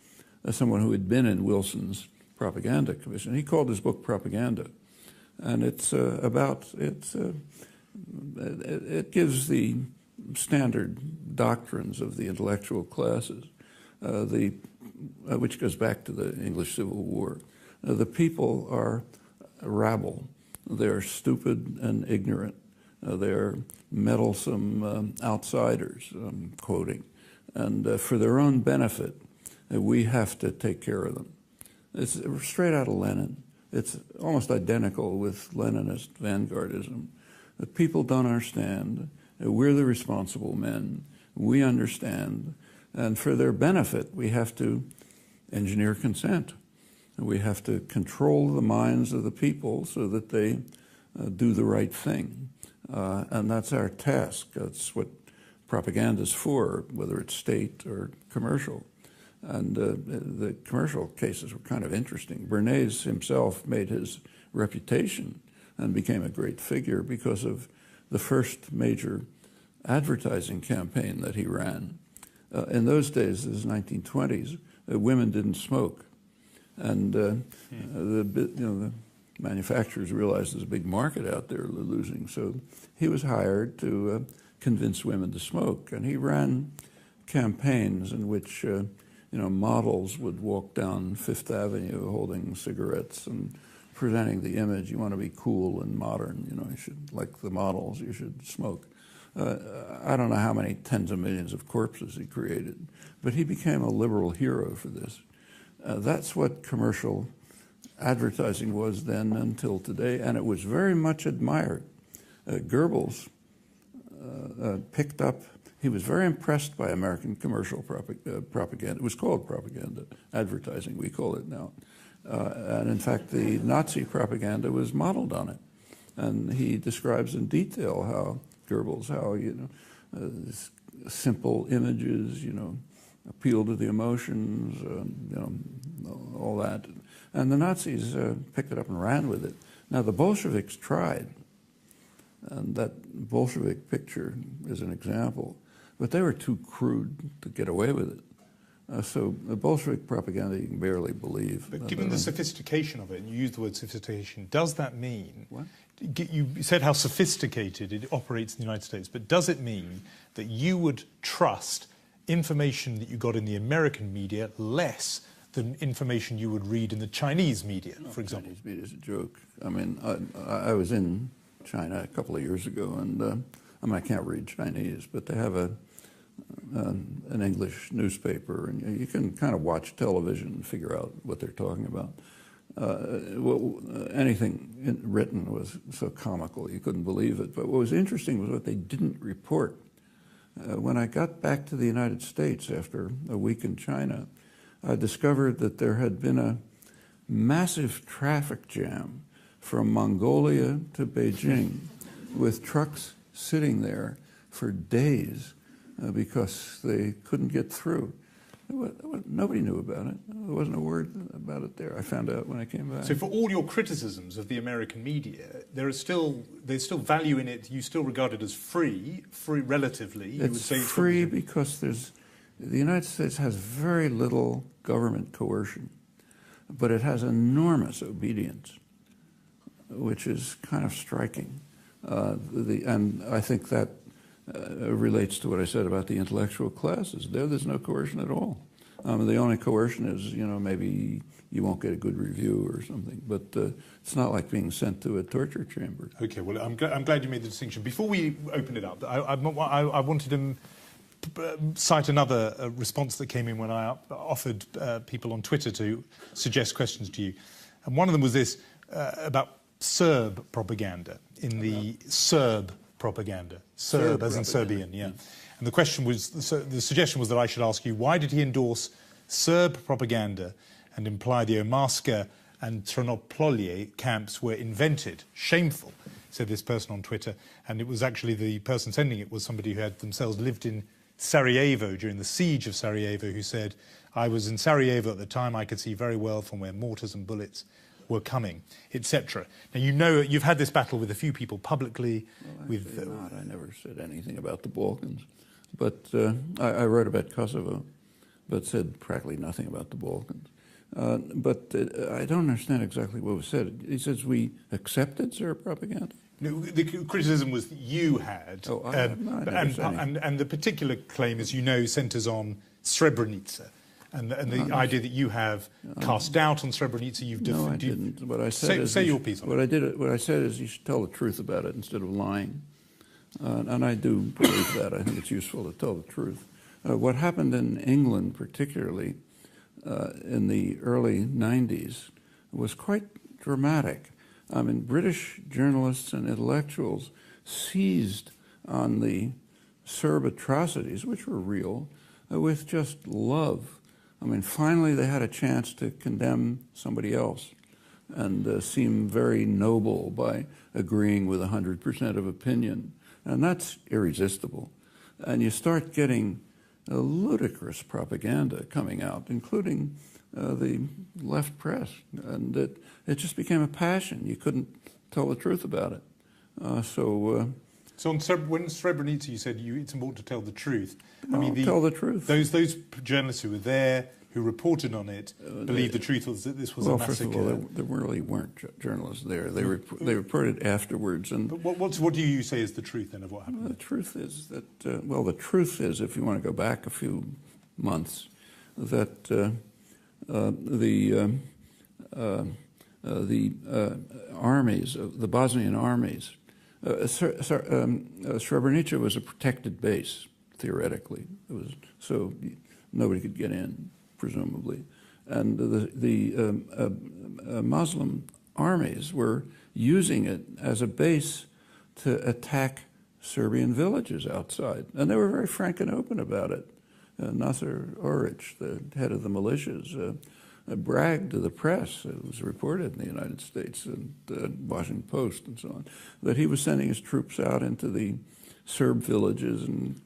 someone who had been in Wilson's Propaganda Commission. He called his book Propaganda. And it's it gives the standard doctrines of the intellectual classes, which goes back to the English Civil War. The people are rabble. They're stupid and ignorant. They're meddlesome outsiders, I'm quoting. And for their own benefit, we have to take care of them. It's straight out of Lenin. It's almost identical with Leninist vanguardism. The people don't understand. We're the responsible men. We understand. And for their benefit, we have to engineer consent. We have to control the minds of the people so that they do the right thing. And that's our task. That's what propaganda is for, whether it's state or commercial. And the commercial cases were kind of interesting. Bernays himself made his reputation and became a great figure because of the first major advertising campaign that he ran. In those days, this is 1920s, women didn't smoke. And the manufacturers realized there's a big market out there they're losing. So he was hired to convince women to smoke. And he ran campaigns in which models would walk down Fifth Avenue holding cigarettes and presenting the image. You want to be cool and modern. You should, like the models, you should smoke. I don't know how many tens of millions of corpses he created, but he became a liberal hero for this. That's what commercial advertising was then until today, and it was very much admired. Goebbels picked up, he was very impressed by American commercial propaganda. It was called propaganda, advertising, we call it now. And in fact, the Nazi propaganda was modeled on it. And he describes in detail how Goebbels, how, simple images, appeal to the emotions, all that. And the Nazis picked it up and ran with it. Now, the Bolsheviks tried, and that Bolshevik picture is an example, but they were too crude to get away with it. So the Bolshevik propaganda you can barely believe. But given the sophistication of it, and you use the word sophistication, does that mean... What? You said how sophisticated it operates in the United States, but does it mean that you would trust information that you got in the American media less than information you would read in the Chinese media, for example? Chinese media is a joke. I mean, I was in China a couple of years ago, and I can't read Chinese, but they have an English newspaper, and you can kind of watch television and figure out what they're talking about. Anything written was so comical you couldn't believe it. But what was interesting was what they didn't report. When I got back to the United States after a week in China, I discovered that there had been a massive traffic jam from Mongolia to Beijing, with trucks sitting there for days because they couldn't get through. Nobody knew about it. There wasn't a word about it there. I found out when I came back. So for all your criticisms of the American media, there's still value in it. You still regard it as free relatively. You would say it's free because the United States has very little government coercion, but it has enormous obedience, which is kind of striking. And I think that relates to what I said about the intellectual classes. There's no coercion at all. The only coercion is, maybe you won't get a good review or something, but it's not like being sent to a torture chamber. Okay, well, I'm glad you made the distinction. Before we open it up, I wanted to cite another response that came in when I offered people on Twitter to suggest questions to you. And one of them was this, about Serb propaganda, in the Serb propaganda. Serb as in Serbian, yeah. And the question was, the suggestion was that I should ask you, why did he endorse Serb propaganda and imply the Omarska and Trnopolje camps were invented? Shameful, said this person on Twitter. And it was actually the person sending it was somebody who had themselves lived in Sarajevo during the siege of Sarajevo, who said, I was in Sarajevo at the time, I could see very well from where mortars and bullets were coming, etc. Now, you've had this battle with a few people publicly. I never said anything about the Balkans. But I wrote about Kosovo, but said practically nothing about the Balkans. But I don't understand exactly what was said. He says we accepted Serb propaganda? No, the criticism was that you had. Oh, and the particular claim, as you know, centres on Srebrenica. And the idea that you have cast doubt on Srebrenica, No, I didn't. What I said say your piece on it. What I said is you should tell the truth about it instead of lying. And I do believe that. I think it's useful to tell the truth. What happened in England, particularly in the early 90s, was quite dramatic. I mean, British journalists and intellectuals seized on the Serb atrocities, which were real, with just love. I mean, finally they had a chance to condemn somebody else and seem very noble by agreeing with 100% of opinion. And that's irresistible. And you start getting ludicrous propaganda coming out, including the left press. And it just became a passion. You couldn't tell the truth about it. So when Srebrenica, you said it's important to tell the truth. Tell the truth. Those journalists who were there, who reported on it, believed the truth was that this was a massacre. First of all, there really weren't journalists there. They reported afterwards. And but what do you say is the truth then of what happened? The truth is that the truth is, if you want to go back a few months, that the armies, the Bosnian armies, Srebrenica was a protected base, theoretically. It was so nobody could get in, presumably. And the Muslim armies were using it as a base to attack Serbian villages outside. And they were very frank and open about it. Nasser Oric, the head of the militias, bragged to the press, it was reported in the United States and the Washington Post and so on, that he was sending his troops out into the Serb villages and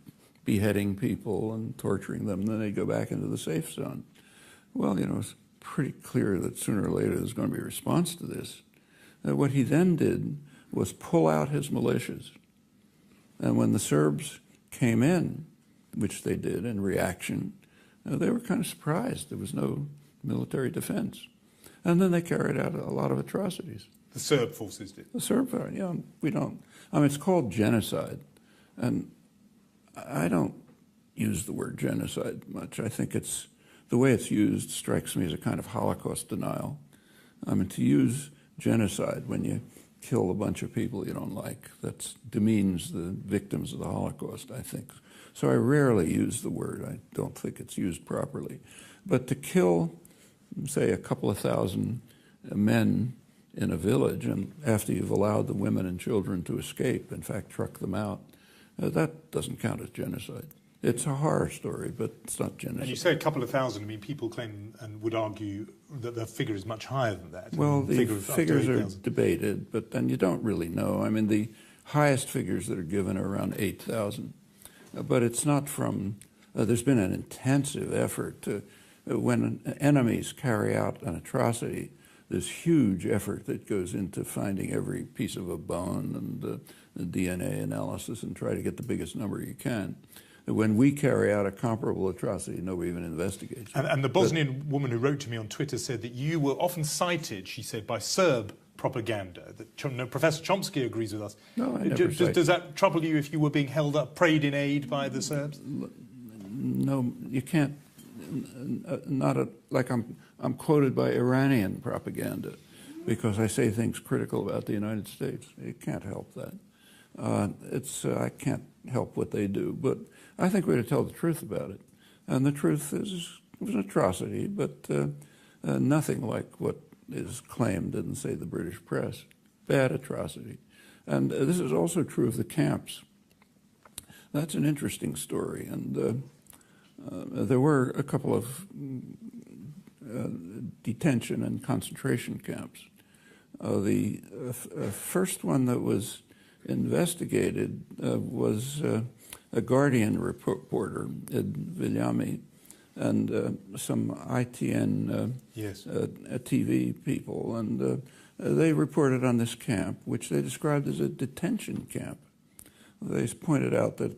beheading people and torturing them, and then they'd go back into the safe zone. Well, it's pretty clear that sooner or later there's going to be a response to this. What he then did was pull out his militias. And when the Serbs came in, which they did in reaction, they were kind of surprised. There was no military defense. And then they carried out a lot of atrocities. The Serb forces did? The Serb, we don't. It's called genocide. And I don't use the word genocide much. I think the way it's used strikes me as a kind of Holocaust denial. To use genocide when you kill a bunch of people you don't like. That demeans the victims of the Holocaust, I think. So I rarely use the word. I don't think it's used properly. But to kill, say, a couple of thousand men in a village, and after you've allowed the women and children to escape, in fact, truck them out, that doesn't count as genocide. It's a horror story, but it's not genocide. And you say a couple of thousand. I mean, people claim and would argue that the figure is much higher than that. Well, the figures are 8,000. debated, but then you don't really know. I mean, the highest figures that are given are around 8,000. But it's not from, there's been an intensive effort to, when enemies carry out an atrocity, there's huge effort that goes into finding every piece of a bone and the DNA analysis and try to get the biggest number you can. When we carry out a comparable atrocity, nobody even investigates. And the Bosnian woman who wrote to me on Twitter said that you were often cited, she said, by Serb propaganda. That Professor Chomsky agrees with us. No, I never Does that trouble you if you were being held up, prayed in aid by the Serbs? No, you can't. Like I'm quoted by Iranian propaganda because I say things critical about the United States. You can't help that. I can't help what they do, but I think we're to tell the truth about it. And the truth is, it was an atrocity, but nothing like what is claimed in, say, the British press. Bad atrocity. And this is also true of the camps. That's an interesting story. And there were a couple of detention and concentration camps. The first one that was investigated was a Guardian reporter, Ed Villami, and some ITN TV people, and they reported on this camp, which they described as a detention camp. They pointed out that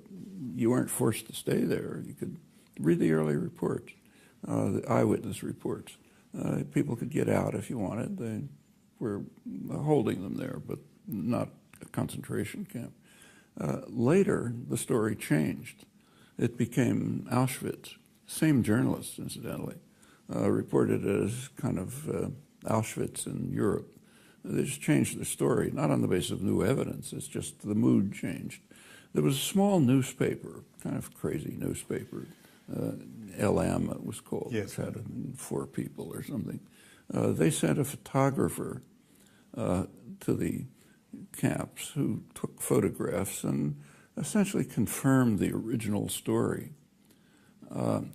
you weren't forced to stay there. You could read the early reports, the eyewitness reports. People could get out if you wanted. They were holding them there, but not a concentration camp. Later, the story changed. It became Auschwitz. Same journalists, incidentally, reported it as kind of Auschwitz in Europe. They just changed the story, not on the basis of new evidence. It's just the mood changed. There was a small newspaper, kind of crazy newspaper, LM it was called. Yes. It had 4 people or something. They sent a photographer to the camps who took photographs and essentially confirmed the original story.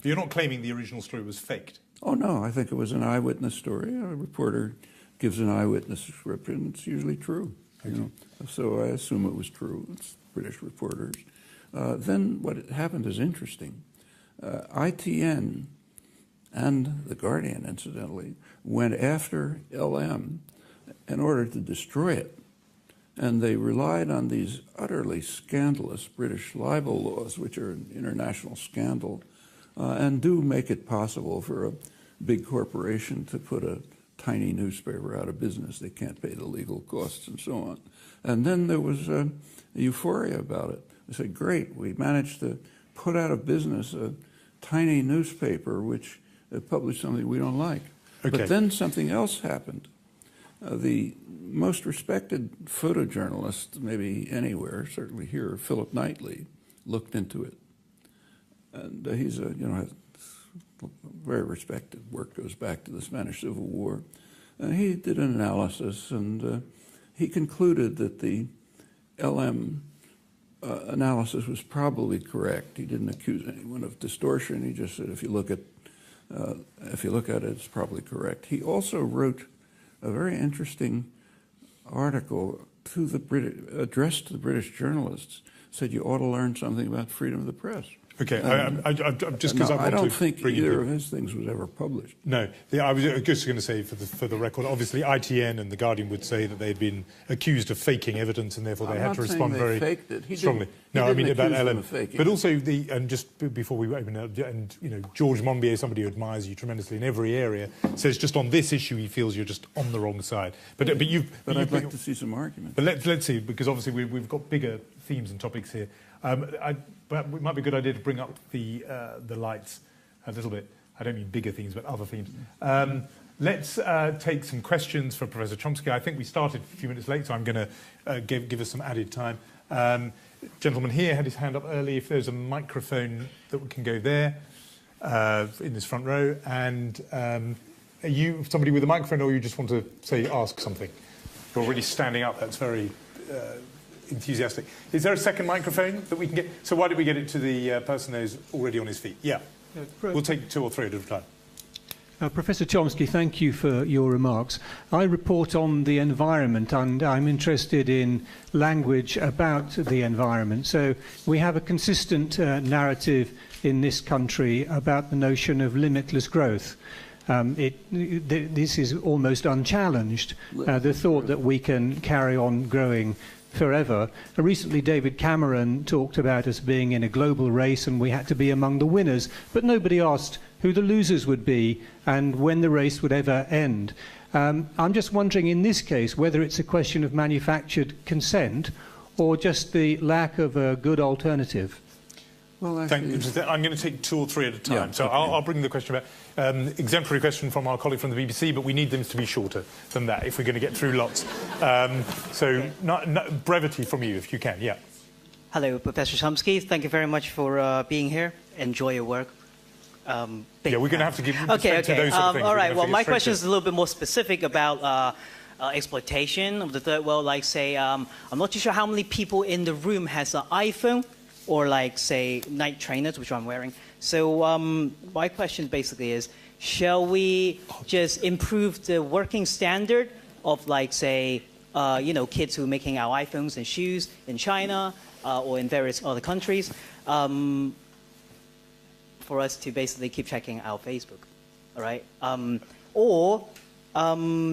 You're not claiming the original story was faked? Oh, no, I think it was an eyewitness story. A reporter gives an eyewitness description. It's usually true. You know? So I assume it was true. It's British reporters. Then what happened is interesting. ITN and The Guardian, incidentally, went after LM in order to destroy it. And they relied on these utterly scandalous British libel laws, which are an international scandal, and do make it possible for a big corporation to put a tiny newspaper out of business. They can't pay the legal costs and so on. And then there was euphoria about it. They said, great, we managed to put out of business a tiny newspaper which published something we don't like. Okay. But then something else happened. The most respected photojournalist, maybe anywhere, certainly here, Philip Knightley, looked into it. And he's has very respected work, goes back to the Spanish Civil War. And he did an analysis, and he concluded that the LM analysis was probably correct. He didn't accuse anyone of distortion. He just said, if you look at it, it's probably correct. He also wrote a very interesting article to the addressed to the British journalists. Said you ought to learn something about freedom of the press. Okay, I'm just because I don't think either of his things was ever published. No, I was just going to say for the record, obviously ITN and The Guardian would say that they'd been accused of faking evidence and therefore they had to respond very strongly. No, I mean about LM, but also and just before we open up, and George Monbiot, somebody who admires you tremendously in every area, says just on this issue he feels you're just on the wrong side. But I'd like to see some arguments. But let's see, because obviously we've got bigger themes and topics here. But it might be a good idea to bring up the lights a little bit. I don't mean bigger themes, but other themes. let's take some questions for Professor Chomsky. I think we started a few minutes late, so I'm going to give us some added time. Gentleman here had his hand up early. If there's a microphone that can go there in this front row. And are you somebody with a microphone, or you just want to ask something? You're already standing up. That's very enthusiastic. Is there a second microphone that we can get? So why don't we get it to the person who's already on his feet? Yeah. We'll take 2 or 3 at a time. Professor Chomsky, thank you for your remarks. I report on the environment, and I'm interested in language about the environment. So we have a consistent narrative in this country about the notion of limitless growth. This is almost unchallenged, the thought that we can carry on growing forever. Recently, David Cameron talked about us being in a global race and we had to be among the winners, but nobody asked who the losers would be and when the race would ever end. I'm just wondering in this case whether it's a question of manufactured consent or just the lack of a good alternative. Well, actually, I'm going to take 2 or 3 at a time. Yeah, so I'll bring the question back. Exemplary question from our colleague from the BBC, but we need them to be shorter than that if we're going to get through lots. Brevity from you, if you can. Yeah. Hello, Professor Chomsky. Thank you very much for being here. Enjoy your work. Yeah, we're going to have to give okay. to those sort of things. All right. Well, my question is a little bit more specific about exploitation of the third world. Like, say, I'm not too sure how many people in the room has an iPhone, or like, say, night trainers, which I'm wearing. So my question basically is, shall we just improve the working standard of, like, say, kids who are making our iPhones and shoes in China or in various other countries, for us to basically keep checking our Facebook, all right?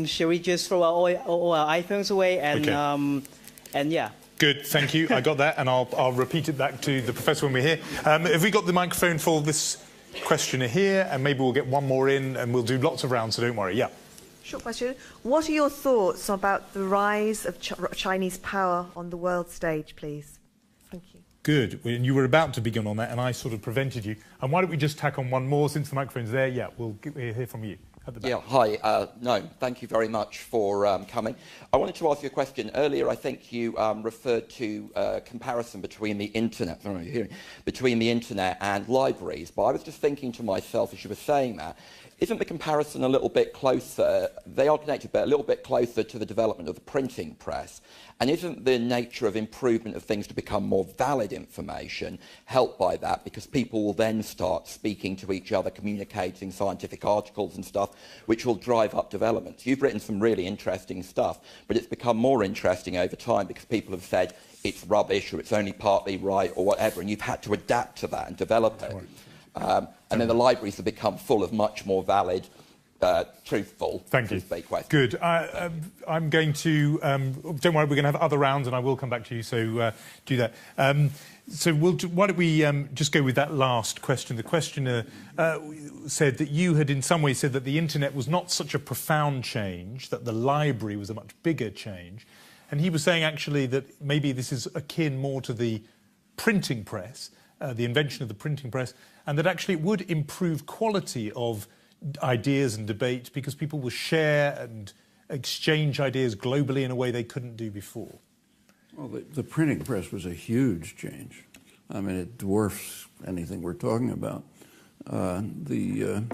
Shall we just throw all our iPhones away and, and yeah. Good, thank you. I got that, and I'll repeat it back to the professor when we're here. Have we got the microphone for this questioner here? And maybe we'll get one more in, and we'll do lots of rounds, so don't worry. Yeah. Short question. What are your thoughts about the rise of Chinese power on the world stage, please? Thank you. Good. And you were about to begin on that, and I sort of prevented you. And why don't we just tack on one more, since the microphone's there? Yeah, we'll hear from you. Yeah, hi. Noam, thank you very much for coming. I wanted to ask you a question. Earlier, I think you referred to comparison between the internet, between the internet and libraries. But I was just thinking to myself, as you were saying that, isn't the comparison a little bit closer? They are connected, but a little bit closer to the development of the printing press. And isn't the nature of improvement of things to become more valid information helped by that? Because people will then start speaking to each other, communicating scientific articles and stuff, which will drive up developments. You've written some really interesting stuff, but it's become more interesting over time because people have said it's rubbish or it's only partly right or whatever, and you've had to adapt to that and develop it. And then the libraries have become full of much more valid, truthful. Thank you. Questions. Good. I'm going to. Don't worry, we're going to have other rounds, and I will come back to you. So do that. Why don't we just go with that last question? The questioner said that you had, in some ways, said that the internet was not such a profound change; that the library was a much bigger change, and he was saying actually that maybe this is akin more to the printing press, the invention of the printing press, and that actually it would improve quality of ideas and debate because people will share and exchange ideas globally in a way they couldn't do before. Well, the printing press was a huge change. I mean, it dwarfs anything we're talking about. The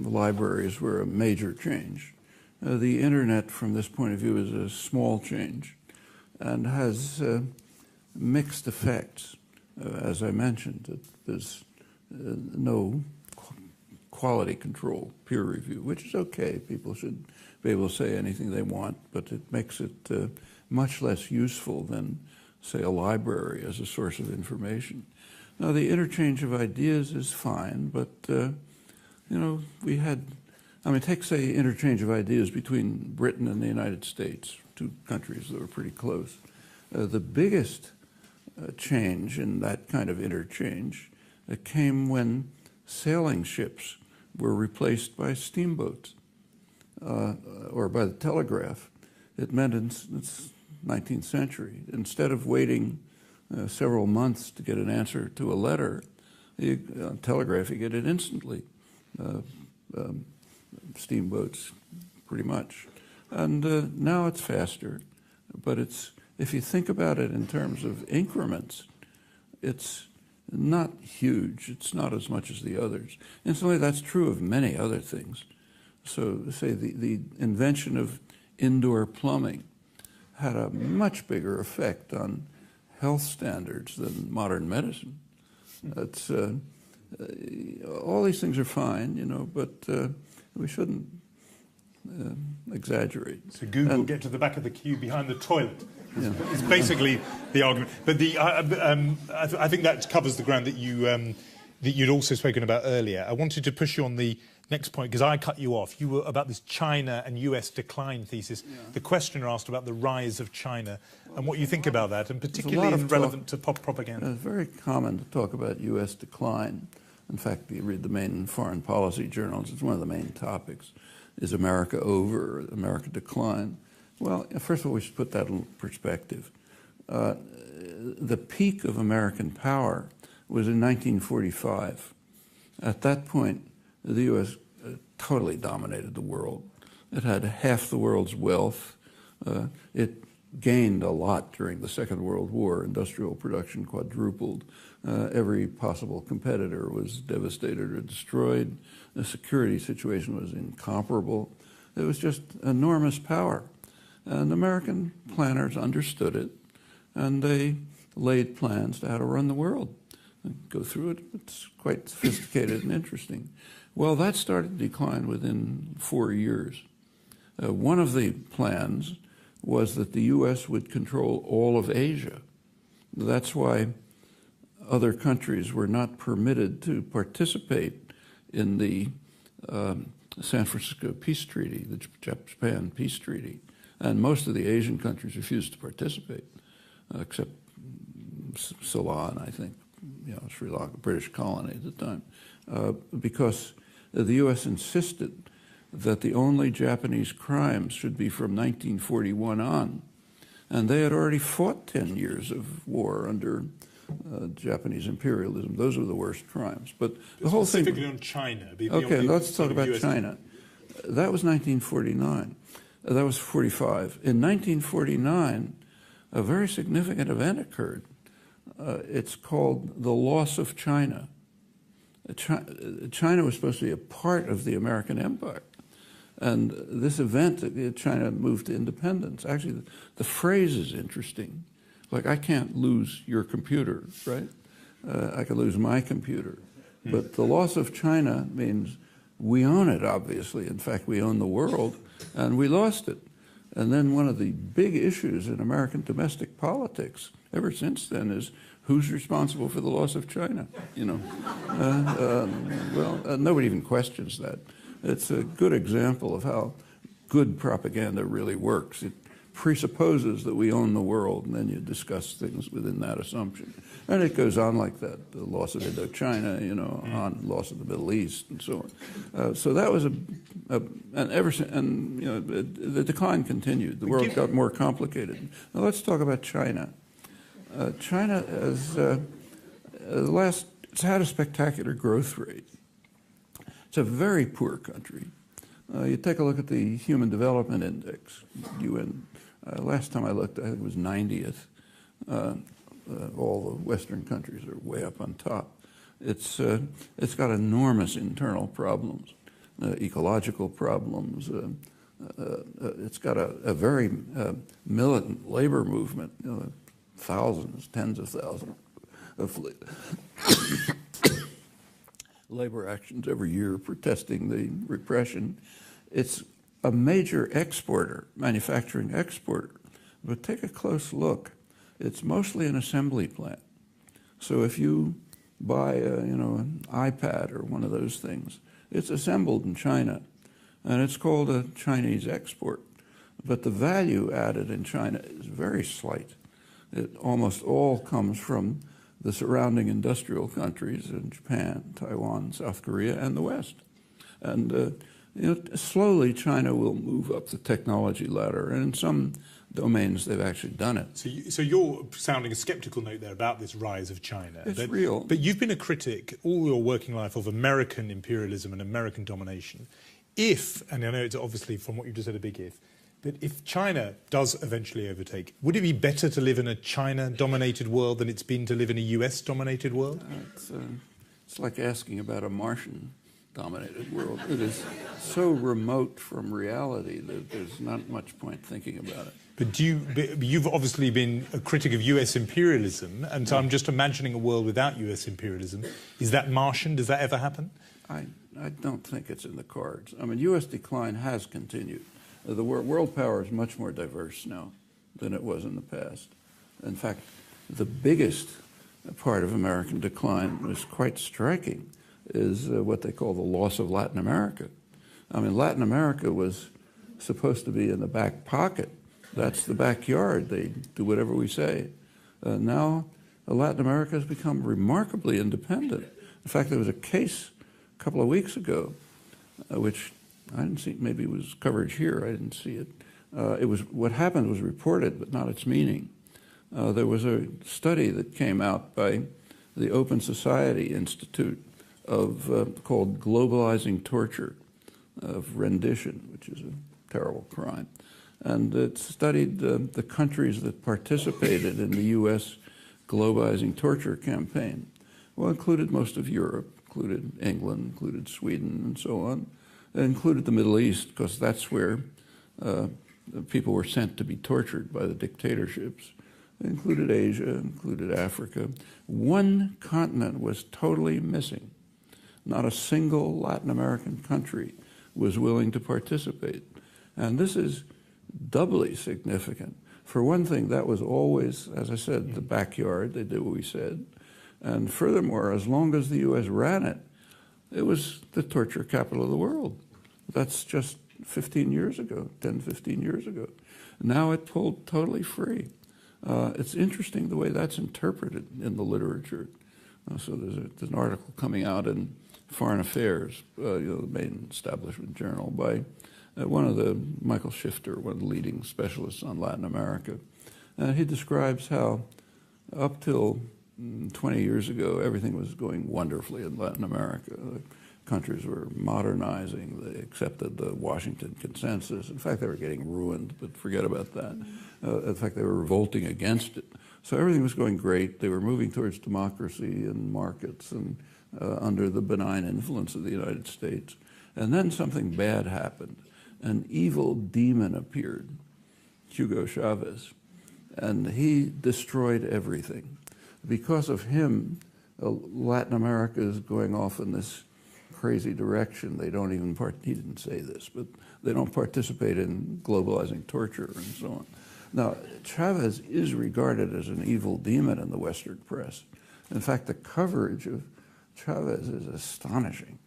libraries were a major change. The internet, from this point of view, is a small change and has mixed effects. As I mentioned, there's no quality control, peer review, which is okay. People should be able to say anything they want, but it makes it much less useful than, say, a library as a source of information. Now, the interchange of ideas is fine, but, we had, take, say, interchange of ideas between Britain and the United States, two countries that were pretty close. The biggest change in that kind of interchange came when sailing ships were replaced by steamboats or by the telegraph. It meant in the 19th century, instead of waiting several months to get an answer to a letter, telegraph, you get it instantly. steamboats, pretty much. And now it's faster, but if you think about it in terms of increments, it's not huge. It's not as much as the others. Incidentally, that's true of many other things. So, say, the invention of indoor plumbing had a much bigger effect on health standards than modern medicine. It's, all these things are fine, you know, but we shouldn't exaggerate. So Google get to the back of the queue behind the toilet. Yeah. It's basically the argument. But I think that covers the ground that you'd also spoken about earlier. I wanted to push you on the next point, because I cut you off. You were about this China and US decline thesis. Yeah. The questioner asked about the rise of China and what you think about that, and particularly relevant to pop propaganda. It's very common to talk about US decline. In fact, you read the main foreign policy journals, it's one of the main topics. Is America over, or America decline? Well, first of all, we should put that in perspective. The peak of American power was in 1945. At that point, the U.S. Totally dominated the world. It had half the world's wealth. It gained a lot during the Second World War. Industrial production quadrupled. Every possible competitor was devastated or destroyed. The security situation was incomparable. It was just enormous power. And American planners understood it, and they laid plans to how to run the world. Go through it. It's quite sophisticated and interesting. Well, that started to decline within 4 years. One of the plans was that the U.S. would control all of Asia. That's why other countries were not permitted to participate in the San Francisco Peace Treaty, the Japan Peace Treaty. And most of the Asian countries refused to participate, except Ceylon, I think, you know, Sri Lanka, British colony at the time, because the U.S. insisted that the only Japanese crimes should be from 1941 on. And they had already fought 10 years of war under Japanese imperialism. Those were the worst crimes. But the whole thing... Specifically on China. Okay, let's talk about China. That was 1949. That was 45. In 1949, a very significant event occurred. It's called the loss of China. China was supposed to be a part of the American empire. And this event, China moved to independence. Actually, the phrase is interesting. Like, I can't lose your computer, right? I could lose my computer. But the loss of China means we own it, obviously. In fact, we own the world, and we lost it. And then one of the big issues in American domestic politics ever since then is who's responsible for the loss of China, you know? Nobody even questions that. It's a good example of how good propaganda really works. It presupposes that we own the world, and then you discuss things within that assumption. And it goes on like that, the loss of Indochina, you know, on loss of the Middle East, and so on. So that was the decline continued. The world got more complicated. Now let's talk about China. China has it's had a spectacular growth rate. It's a very poor country. You take a look at the Human Development Index, UN. Last time I looked, I think it was 90th. All the Western countries are way up on top. It's got enormous internal problems, ecological problems. It's got a very militant labor movement. You know, thousands, tens of thousands of labor actions every year protesting the repression. It's a major exporter, manufacturing exporter. But take a close look. It's mostly an assembly plant. So if you buy an iPad or one of those things, it's assembled in China, and it's called a Chinese export. But the value added in China is very slight. It almost all comes from the surrounding industrial countries in Japan, Taiwan, South Korea, and the West. And slowly China will move up the technology ladder, and in some domains they've actually done it. So you're sounding a sceptical note there about this rise of China. It's real. But you've been a critic all your working life of American imperialism and American domination. if, and I know it's obviously from what you just said a big if, but if China does eventually overtake, would it be better to live in a China-dominated world than it's been to live in a US-dominated world? It's like asking about a Martian-dominated world. It is so remote from reality that there's not much point thinking about it. But you've obviously been a critic of US imperialism, and so I'm just imagining a world without US imperialism. Is that Martian? Does that ever happen? I don't think it's in the cards. I mean, U.S. decline has continued. The world power is much more diverse now than it was in the past. In fact, the biggest part of American decline was quite striking, is what they call the loss of Latin America. I mean, Latin America was supposed to be in the back pocket. That's the backyard. They do whatever we say. Now, Latin America has become remarkably independent. In fact, there was a case a couple of weeks ago, which I didn't see, maybe it was coverage here, I didn't see it. It was, what happened was reported, but not its meaning. There was a study that came out by the Open Society Institute called Globalizing Torture of Rendition, which is a terrible crime. And it studied the countries that participated in the U.S. globalizing torture campaign. Well, included most of Europe, included England, included Sweden, and so on. It included the Middle East, because that's where people were sent to be tortured by the dictatorships. It included Asia, included Africa. One continent was totally missing. Not a single Latin American country was willing to participate. And this is doubly significant. For one thing, that was always, as I said, the backyard. They did what we said. And furthermore, as long as the U.S. ran it, it was the torture capital of the world. That's just 15 years ago, 10, 15 years ago. Now it pulled totally free. It's interesting the way that's interpreted in the literature. So there's an article coming out in Foreign Affairs, the main establishment journal, by Michael Shifter, one of the leading specialists on Latin America. He describes how up till 20 years ago, everything was going wonderfully in Latin America. The countries were modernizing. They accepted the Washington Consensus. In fact, they were getting ruined, but forget about that. In fact, they were revolting against it. So everything was going great. They were moving towards democracy and markets and under the benign influence of the United States. And then something bad happened. An evil demon appeared, Hugo Chavez, and he destroyed everything. Because of him, Latin America is going off in this crazy direction. They don't even he didn't say this, but they don't participate in globalizing torture and so on. Now, Chavez is regarded as an evil demon in the Western press. In fact, the coverage of Chavez is astonishing.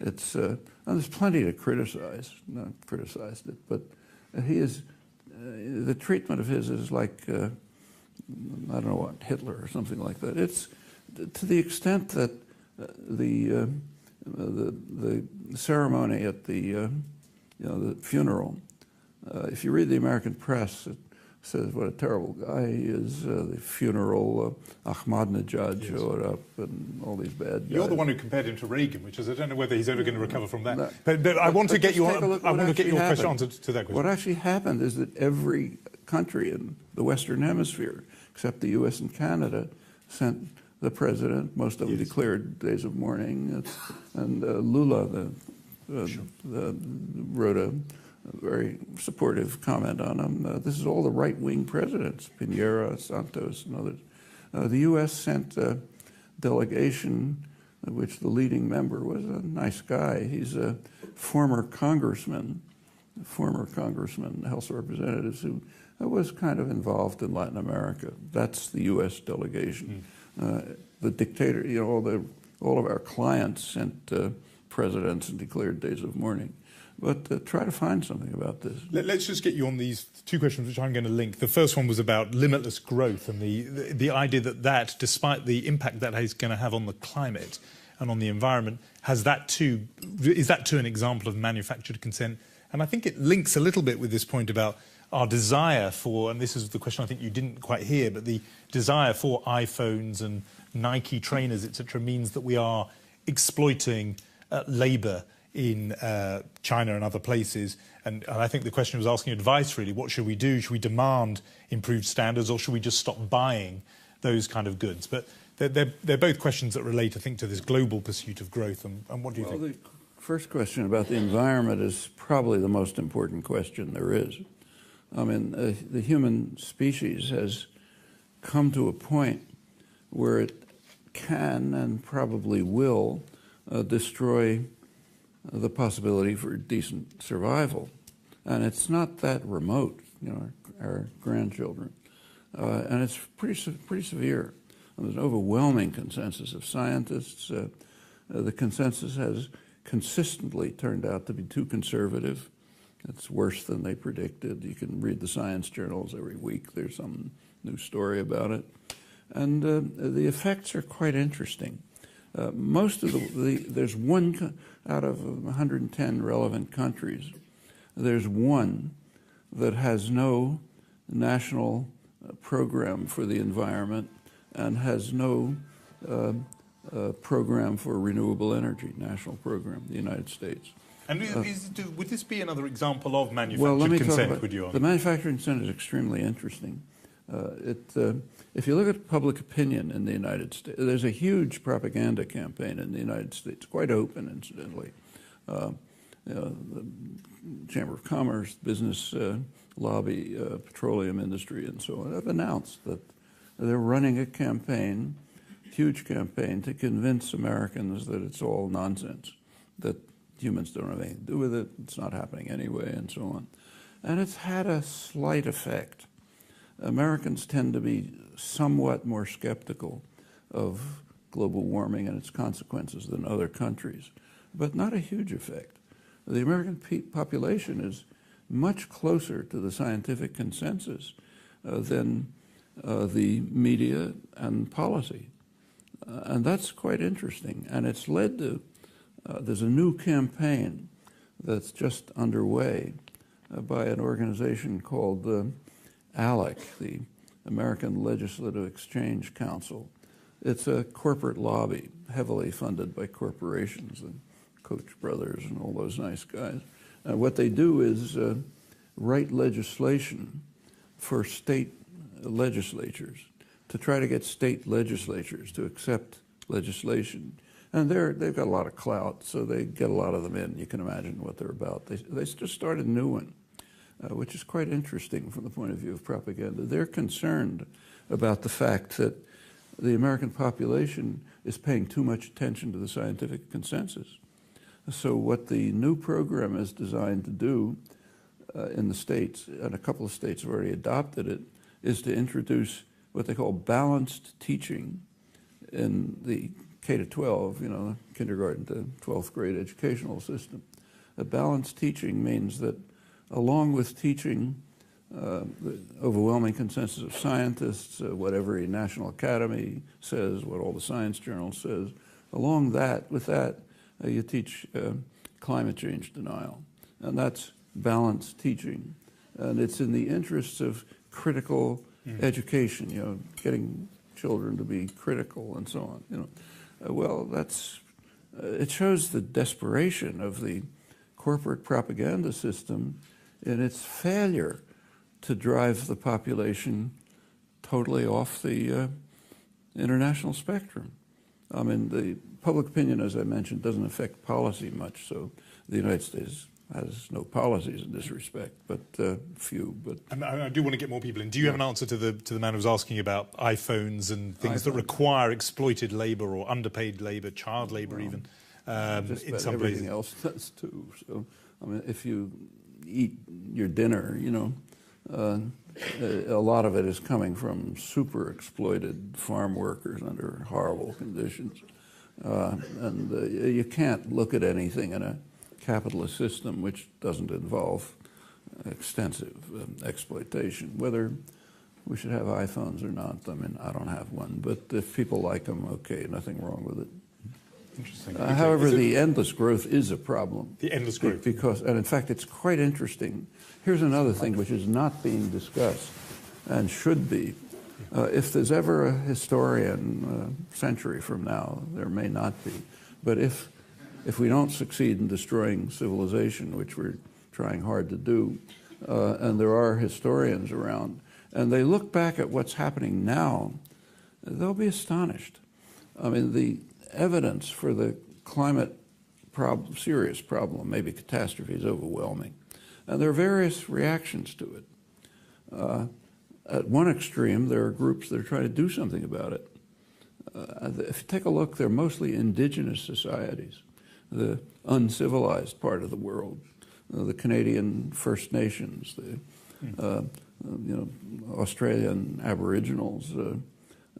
It's there's plenty to criticize. Not criticized it, but he is. The treatment of his is like I don't know what, Hitler or something like that. It's to the extent that the ceremony at the funeral. If you read the American press, it says what a terrible guy he is. The funeral, Ahmadinejad showed up, and all these bad guys. You're the one who compared him to Reagan, which is I don't know whether he's ever going to recover from that. No. But I want to get your question answered to that question. What actually happened is that every country in the Western Hemisphere, except the U.S. and Canada, sent the president. Most of them declared days of mourning, and Lula wrote a very supportive comment on him. This is all the right-wing presidents, Piñera, Santos, and others. The U.S. sent a delegation, which the leading member was a nice guy. He's a former congressman, House of Representatives, who was kind of involved in Latin America. That's the U.S. delegation. The dictator, all of our clients sent presidents and declared days of mourning. But try to find something about this. Let's just get you on these two questions, which I'm going to link. The first one was about limitless growth and the idea that despite the impact that is going to have on the climate and on the environment, is that too an example of manufactured consent? And I think it links a little bit with this point about our desire for, and this is the question I think you didn't quite hear, but the desire for iPhones and Nike trainers, etc., means that we are exploiting labour in China and other places. And I think the question was asking advice, really. What should we do? Should we demand improved standards, or should we just stop buying those kind of goods? But they're both questions that relate, I think, to this global pursuit of growth. And what do you think? The first question about the environment is probably the most important question there is. I mean, the human species has come to a point where it can and probably will destroy the possibility for decent survival. And it's not that remote, you know, our grandchildren. And it's pretty severe. And there's an overwhelming consensus of scientists. The consensus has consistently turned out to be too conservative. It's worse than they predicted. You can read the science journals every week. There's some new story about it. And the effects are quite interesting. Most of there's one out of 110 relevant countries, there's one that has no national program for the environment and has no program for renewable energy, national program, the United States. And would this be another example of manufactured consent, would you argue? The manufacturing consent is extremely interesting. If you look at public opinion in the United States, there's a huge propaganda campaign in the United States, quite open, incidentally. The Chamber of Commerce, business lobby, petroleum industry, and so on have announced that they're running a campaign, huge campaign, to convince Americans that it's all nonsense, that humans don't have anything to do with it, it's not happening anyway, and so on. And it's had a slight effect. Americans tend to be somewhat more skeptical of global warming and its consequences than other countries, but not a huge effect. The American population is much closer to the scientific consensus than the media and policy. And that's quite interesting. And it's led to, there's a new campaign that's just underway by an organization called ALEC, the American Legislative Exchange Council. It's a corporate lobby, heavily funded by corporations and Koch brothers and all those nice guys. What they do is write legislation for state legislatures to try to get state legislatures to accept legislation. And they've got a lot of clout, so they get a lot of them in. You can imagine what they're about. They just started a new one, which is quite interesting from the point of view of propaganda. They're concerned about the fact that the American population is paying too much attention to the scientific consensus. So what the new program is designed to do in the states, and a couple of states have already adopted it, is to introduce what they call balanced teaching in the K-12, you know, kindergarten to 12th grade educational system. A balanced teaching means that along with teaching the overwhelming consensus of scientists, what every national academy says, what all the science journals says, with that, you teach climate change denial. And that's balanced teaching. And it's in the interests of critical education, you know, getting children to be critical and so on, you know. Well, it shows the desperation of the corporate propaganda system in its failure to drive the population totally off the international spectrum. I mean, the public opinion, as I mentioned, doesn't affect policy much, so the United States has no policies in this respect, but few. But and I do want to get more people in. Do you have an answer to the man who was asking about iPhones and things that require exploited labour or underpaid labour, child labour even? Just in some everything places. else does too. So, I mean, if you eat your dinner, you know, a lot of it is coming from super exploited farm workers under horrible conditions, and you can't look at anything in a capitalist system which doesn't involve extensive exploitation. Whether we should have iPhones or not, I mean, I don't have one, but if people like them, okay, nothing wrong with it. Interesting. However, the endless growth is a problem. The endless growth. Because, and in fact, it's quite interesting. Here's another thing which is not being discussed and should be. If there's ever a historian a century from now, there may not be, but if if we don't succeed in destroying civilization, which we're trying hard to do, and there are historians around, and they look back at what's happening now, they'll be astonished. I mean, the evidence for the climate problem, serious problem, maybe catastrophe, is overwhelming. And there are various reactions to it. At one extreme, there are groups that are trying to do something about it. If you take a look, they're mostly indigenous societies, the uncivilized part of the world, the Canadian First Nations, the Australian Aboriginals.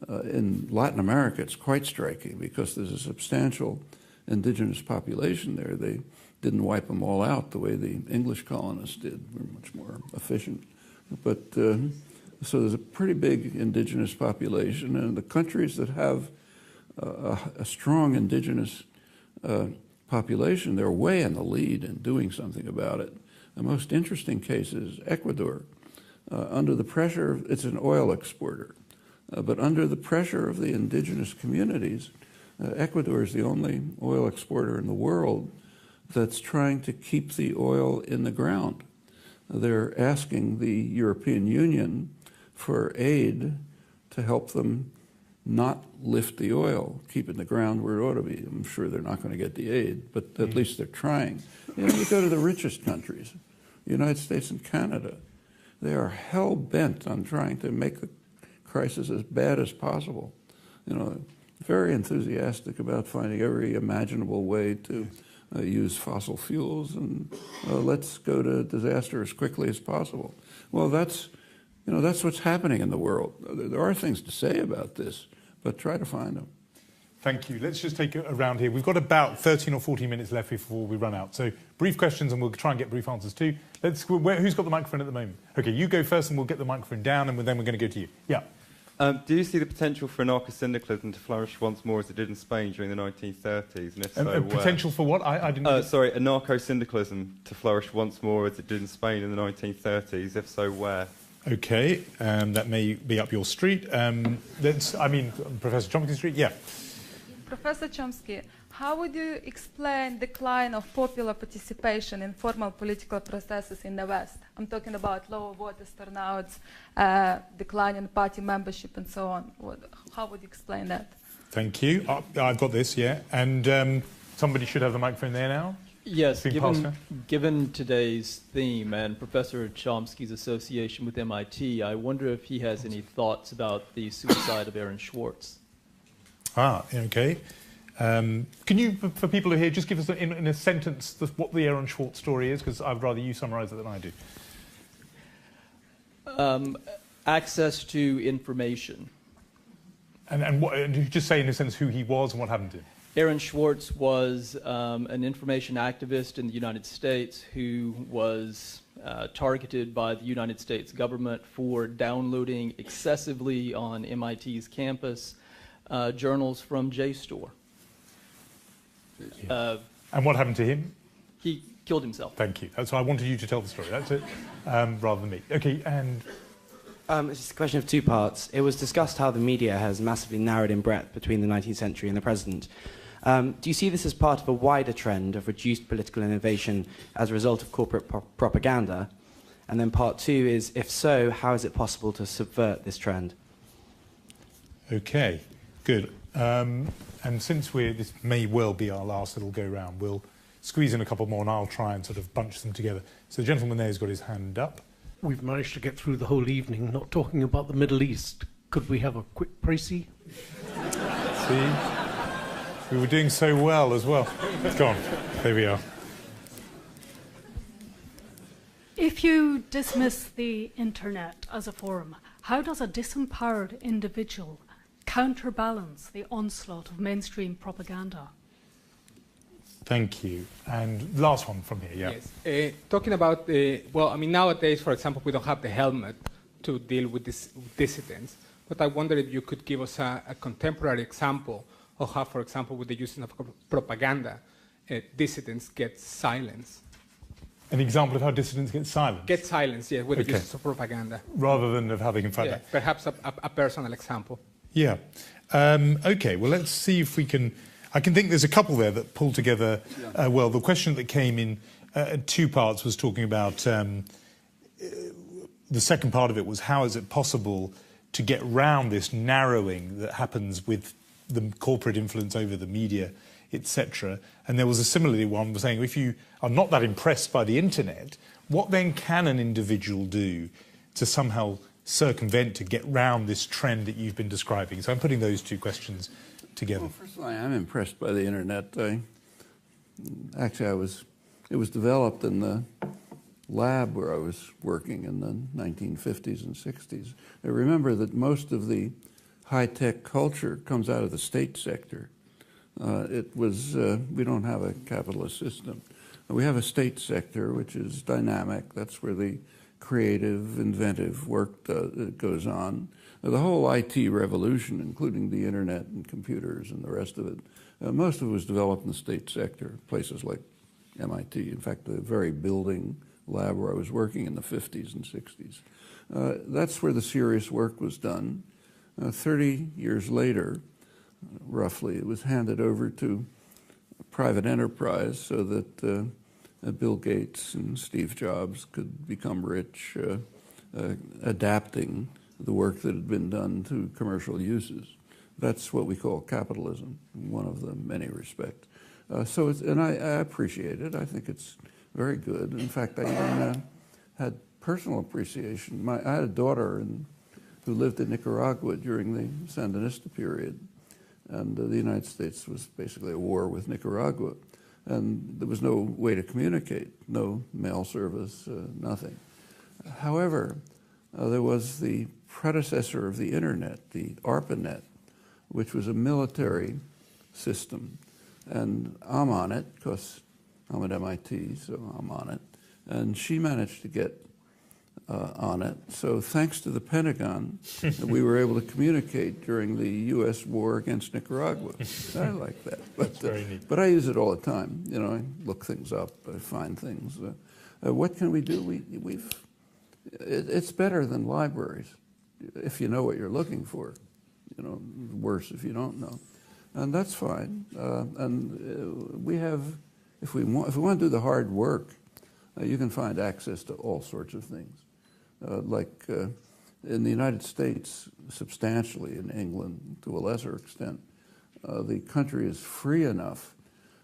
In Latin America, it's quite striking because there's a substantial indigenous population there. They didn't wipe them all out the way the English colonists did. We're much more efficient. But so there's a pretty big indigenous population, and the countries that have a strong indigenous population, they're way in the lead in doing something about it. The most interesting case is Ecuador. Under the pressure, it's an oil exporter, but under the pressure of the indigenous communities, Ecuador is the only oil exporter in the world that's trying to keep the oil in the ground. They're asking the European Union for aid to help them not lift the oil, keep it in the ground where it ought to be. I'm sure they're not going to get the aid, but at least they're trying. You know, you go to the richest countries, the United States and Canada, they are hell-bent on trying to make the crisis as bad as possible. You know, very enthusiastic about finding every imaginable way to use fossil fuels and let's go to disaster as quickly as possible. Well, that's what's happening in the world. There are things to say about this, but try to find them. Thank you. Let's just take a round here. We've got about 13 or 14 minutes left before we run out. So brief questions, and we'll try and get brief answers too. Who's got the microphone at the moment? OK, you go first, and we'll get the microphone down, and then we're going to go to you. Yeah. Do you see the potential for anarcho-syndicalism to flourish once more as it did in Spain during the 1930s? And if so, potential for what? I didn't... Sorry, anarcho-syndicalism to flourish once more as it did in Spain in the 1930s. If so, where? OK, that may be up your street. Professor Chomsky Street, yeah. Professor Chomsky, how would you explain decline of popular participation in formal political processes in the West? I'm talking about lower voter turnouts, decline in party membership, and so on. How would you explain that? Thank you. I've got this, yeah. And somebody should have the microphone there now. Yes, given today's theme and Professor Chomsky's association with MIT, I wonder if he has any thoughts about the suicide of Aaron Swartz. OK. Can you, for people who are here, just give us in a sentence what the Aaron Swartz story is? Because I'd rather you summarise it than I do. Access to information. And just say in a sense who he was and what happened to him. Aaron Swartz was an information activist in the United States who was targeted by the United States government for downloading excessively on MIT's campus journals from JSTOR. And what happened to him? He killed himself. Thank you. That's why I wanted you to tell the story. That's it, rather than me. OK, and... it's just a question of two parts. It was discussed how the media has massively narrowed in breadth between the 19th century and the present. Do you see this as part of a wider trend of reduced political innovation as a result of corporate propaganda? And then part two is, if so, how is it possible to subvert this trend? OK, good. And since this may well be our last little go-round, we'll squeeze in a couple more, and I'll try and sort of bunch them together. So the gentleman there has got his hand up. We've managed to get through the whole evening not talking about the Middle East. Could we have a quick précis? See? We were doing so well as well. Go on. There we are. If you dismiss the internet as a forum, how does a disempowered individual counterbalance the onslaught of mainstream propaganda? Thank you. And last one from here, yeah. Yes. Talking about nowadays, for example, we don't have the helmet to deal with dissidents. But I wonder if you could give us a contemporary example of how, for example, with the use of propaganda, dissidents get silenced. An example of how dissidents get silenced? Get silenced, yeah, with the use of propaganda. Rather than of having in fact... Yeah, perhaps a personal example. Yeah. OK, well, let's see if we can... I can think there's a couple there that pull together well. The question that came in two parts was talking about the second part of it was how is it possible to get round this narrowing that happens with the corporate influence over the media, etc. And there was a similarly one was saying if you are not that impressed by the internet, what then can an individual do to somehow circumvent, to get round this trend that you've been describing? So I'm putting those two questions together. Well, first of all, I am impressed by the internet. Actually, it was developed in the lab where I was working in the 1950s and 60s. I remember that most of the high-tech culture comes out of the state sector. We don't have a capitalist system. We have a state sector which is dynamic. That's where the creative, inventive work goes on. The whole IT revolution, including the internet and computers and the rest of it, most of it was developed in the state sector, places like MIT. In fact, the very building lab where I was working in the 50s and 60s. That's where the serious work was done. 30 years later, roughly, it was handed over to private enterprise so that Bill Gates and Steve Jobs could become rich, adapting the work that had been done to commercial uses. That's what we call capitalism, in one of the many respects. And I appreciate it. I think it's very good. In fact, I even had personal appreciation. I had a daughter who lived in Nicaragua during the Sandinista period, and the United States was basically at war with Nicaragua, and there was no way to communicate, no mail service, nothing. However, there was the predecessor of the internet, the ARPANET, which was a military system, and I'm on it because I'm at MIT, so I'm on it. And she managed to get on it. So thanks to the Pentagon, we were able to communicate during the U.S. war against Nicaragua. I like that. But I use it all the time. You know, I look things up, I find things. What can we do? It's better than libraries if you know what you're looking for. You know, worse if you don't know. And that's fine. We have, if we want to do the hard work, you can find access to all sorts of things. Like in the United States, substantially, in England to a lesser extent, the country is free enough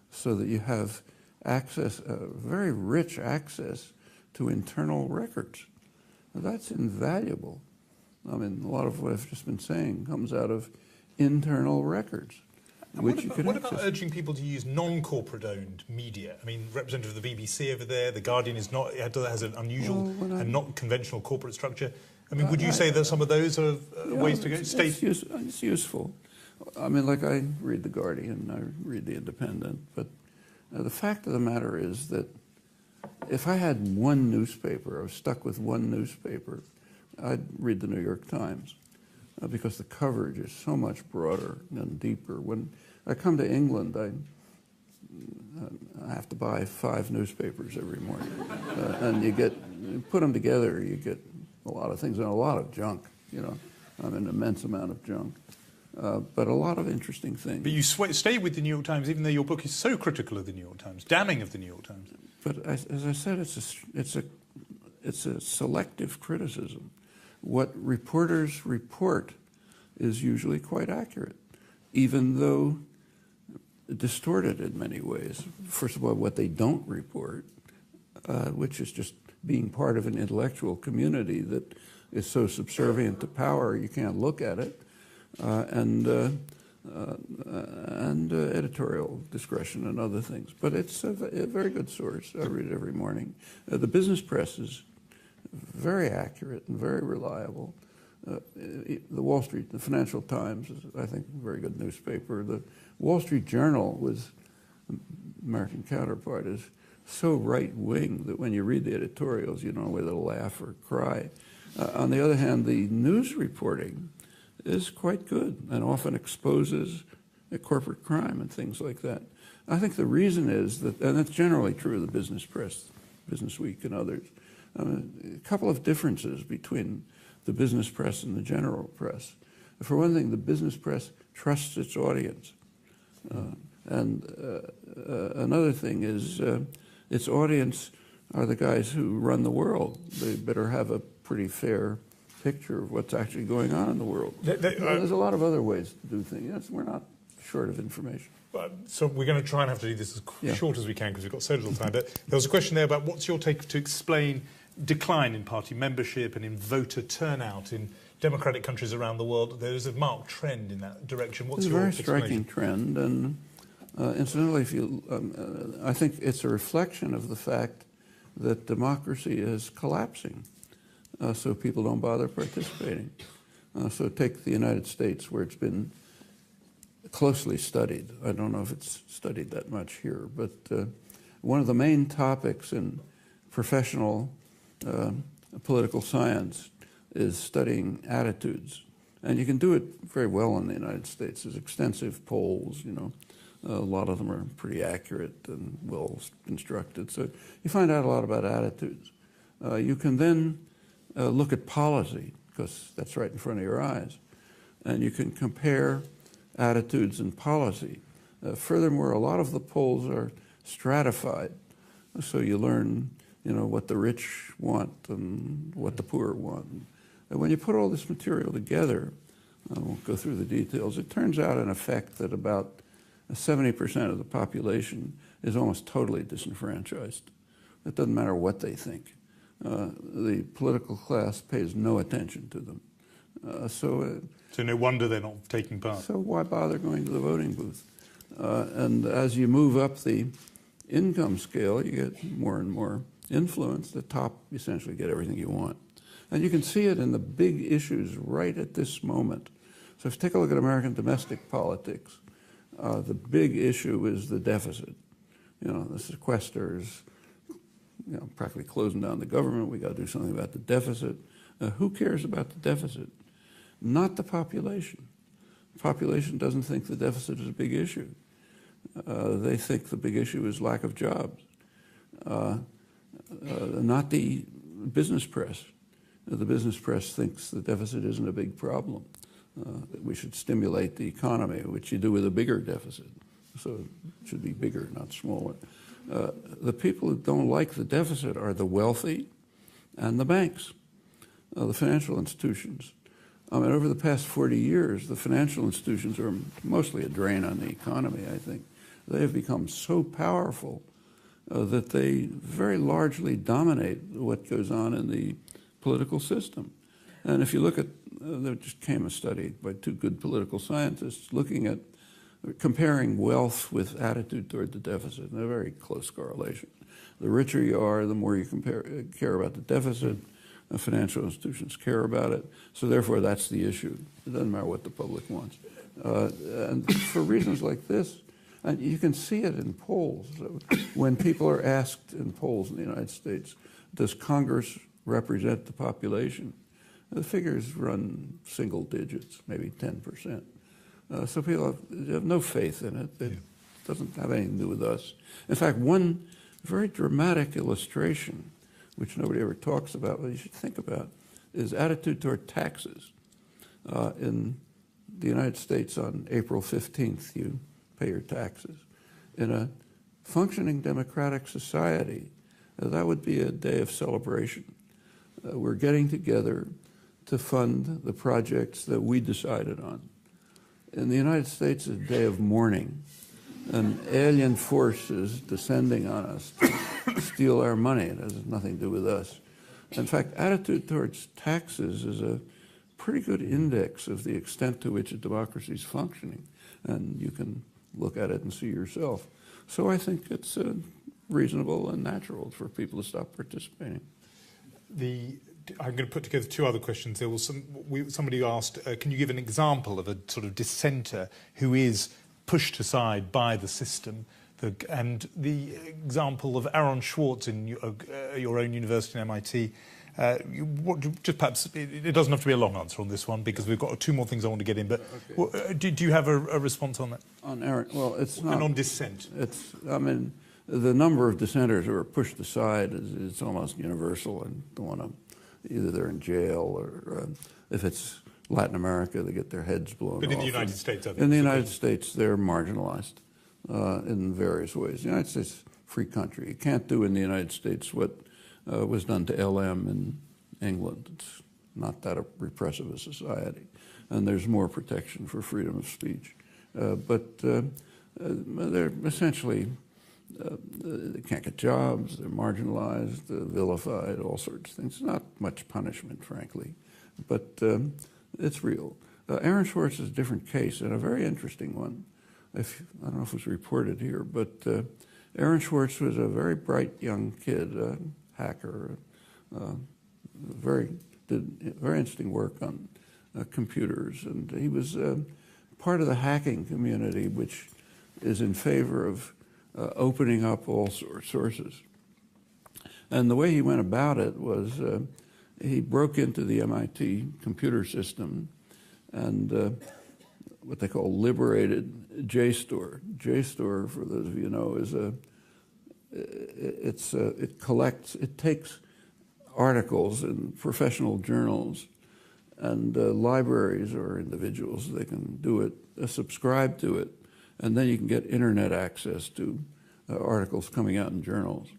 so that you have access, very rich access to internal records. Now, that's invaluable. I mean, a lot of what I've just been saying comes out of internal records. What about urging people to use non-corporate owned media? I mean, representative of the BBC over there, The Guardian has an unusual and not conventional corporate structure. I mean, would you say that some of those are ways to go? It's useful. I mean, like I read The Guardian, I read The Independent, but the fact of the matter is that if I had one newspaper, I was stuck with one newspaper, I'd read the New York Times. Because the coverage is so much broader and deeper. When I come to England, I have to buy 5 newspapers every morning. And you put them together, you get a lot of things and a lot of junk, you know. An immense amount of junk. But a lot of interesting things. But you stay with the New York Times, even though your book is so critical of the New York Times, damning of the New York Times. But as I said, it's a selective criticism. What reporters report is usually quite accurate, even though distorted in many ways. First of all, what they don't report, which is just being part of an intellectual community that is so subservient to power you can't look at it, and editorial discretion and other things. But it's a very good source. I read it every morning. The business press is very accurate and very reliable. The Wall Street, the Financial Times is, I think, a very good newspaper. The Wall Street Journal was, American counterpart, is so right-wing that when you read the editorials, you don't know whether to laugh or cry. On the other hand, the news reporting is quite good and often exposes corporate crime and things like that. I think the reason is that, and that's generally true of the business press, Business Week and others, a couple of differences between the business press and the general press. For one thing, the business press trusts its audience. And another thing is its audience are the guys who run the world. They better have a pretty fair picture of what's actually going on in the world. There's a lot of other ways to do things. Yes, we're not short of information. So we're going to try and have to do this as short as we can because we've got so little time. But there was a question there about what's your take to explain decline in party membership and in voter turnout in democratic countries around the world. There is a marked trend in that direction. What's your explanation? It's a very striking trend, and incidentally, if you, I think it's a reflection of the fact that democracy is collapsing, so people don't bother participating. So take the United States, where it's been closely studied. I don't know if it's studied that much here, but one of the main topics in professional political science is studying attitudes. And you can do it very well in the United States. There's extensive polls, you know. A lot of them are pretty accurate and well constructed. So you find out a lot about attitudes. You can then look at policy, because that's right in front of your eyes. And you can compare attitudes and policy. Furthermore, a lot of the polls are stratified. So you learn, you know, what the rich want and what the poor want. And when you put all this material together, I won't go through the details, it turns out in effect that about 70% of the population is almost totally disenfranchised. It doesn't matter what they think. The political class pays no attention to them. So no wonder they're not taking part. So why bother going to the voting booth? And as you move up the income scale, you get more and more influence. The top essentially get everything you want. And you can see it in the big issues right at this moment. So if you take a look at American domestic politics, the big issue is the deficit. You know, the sequesters, you know, practically closing down the government. We got to do something about the deficit. Who cares about the deficit? Not the population. The population doesn't think the deficit is a big issue. They think the big issue is lack of jobs. Not the business press. The business press thinks the deficit isn't a big problem. That we should stimulate the economy, which you do with a bigger deficit. So it should be bigger, not smaller. The people who don't like the deficit are the wealthy and the banks, the financial institutions. I mean, over the past 40 years, the financial institutions are mostly a drain on the economy, I think. They have become so powerful that they very largely dominate what goes on in the political system. And if you look at, there just came a study by two good political scientists looking at comparing wealth with attitude toward the deficit, and a very close correlation. The richer you are, the more you care about the deficit. The financial institutions care about it. So therefore, that's the issue. It doesn't matter what the public wants. And for reasons like this, and you can see it in polls. When people are asked in polls in the United States, does Congress represent the population? The figures run single digits, maybe 10%. So people have no faith in it. It doesn't have anything to do with us. In fact, one very dramatic illustration, which nobody ever talks about, but you should think about, is attitude toward taxes. In the United States, on April 15th, you pay your taxes. In a functioning democratic society, that would be a day of celebration. We're getting together to fund the projects that we decided on. In the United States, it's a day of mourning. An alien force is descending on us to steal our money. It has nothing to do with us. In fact, attitude towards taxes is a pretty good index of the extent to which a democracy is functioning. And you can look at it and see yourself. So I think it's reasonable and natural for people to stop participating. I'm going to put together two other questions. There was somebody asked, can you give an example of a sort of dissenter who is pushed aside by the system? And the example of Aaron Swartz in your own university in MIT. Just perhaps, it doesn't have to be a long answer on this one because we've got two more things I want to get in. But okay. Do you have a response on that? On Aaron, well, it's not. And on dissent. I mean, the number of dissenters who are pushed aside is almost universal, and don't want to. Either they're in jail or if it's Latin America, they get their heads blown off. But in the United States, in the United States, they're marginalized. in various ways. The United States is a free country. You can't do in the United States what was done to LM in England. It's not that repressive a society. And there's more protection for freedom of speech. But they're essentially, they can't get jobs, they're marginalized, vilified, all sorts of things. Not much punishment, frankly, but it's real. Aaron Swartz is a different case, and a very interesting one. I don't know if it was reported here, but Aaron Swartz was a very bright young kid, a hacker, did very interesting work on computers, and he was part of the hacking community, which is in favor of opening up all sources. And the way he went about it was he broke into the MIT computer system and what they call liberated JSTOR. JSTOR, for those of you who know, is it takes articles in professional journals, and libraries or individuals, they can do it, subscribe to it, and then you can get internet access to articles coming out in journals.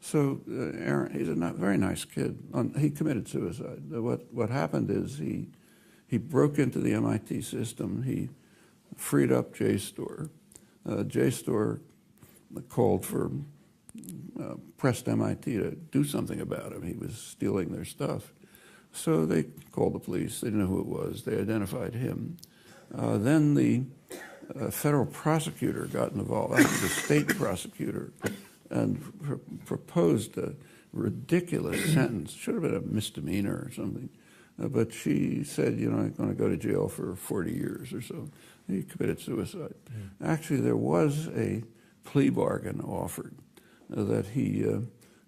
So Aaron, he's a very nice kid. He committed suicide. What happened is he broke into the MIT system. He freed up JSTOR. JSTOR called for, pressed MIT to do something about him. He was stealing their stuff. So they called the police. They didn't know who it was. They identified him. Then the federal prosecutor got involved, actually the state prosecutor, and proposed a ridiculous sentence. Should have been a misdemeanor or something. But she said, you know, I'm going to go to jail for 40 years or so. He committed suicide. Actually, there was a plea bargain offered that he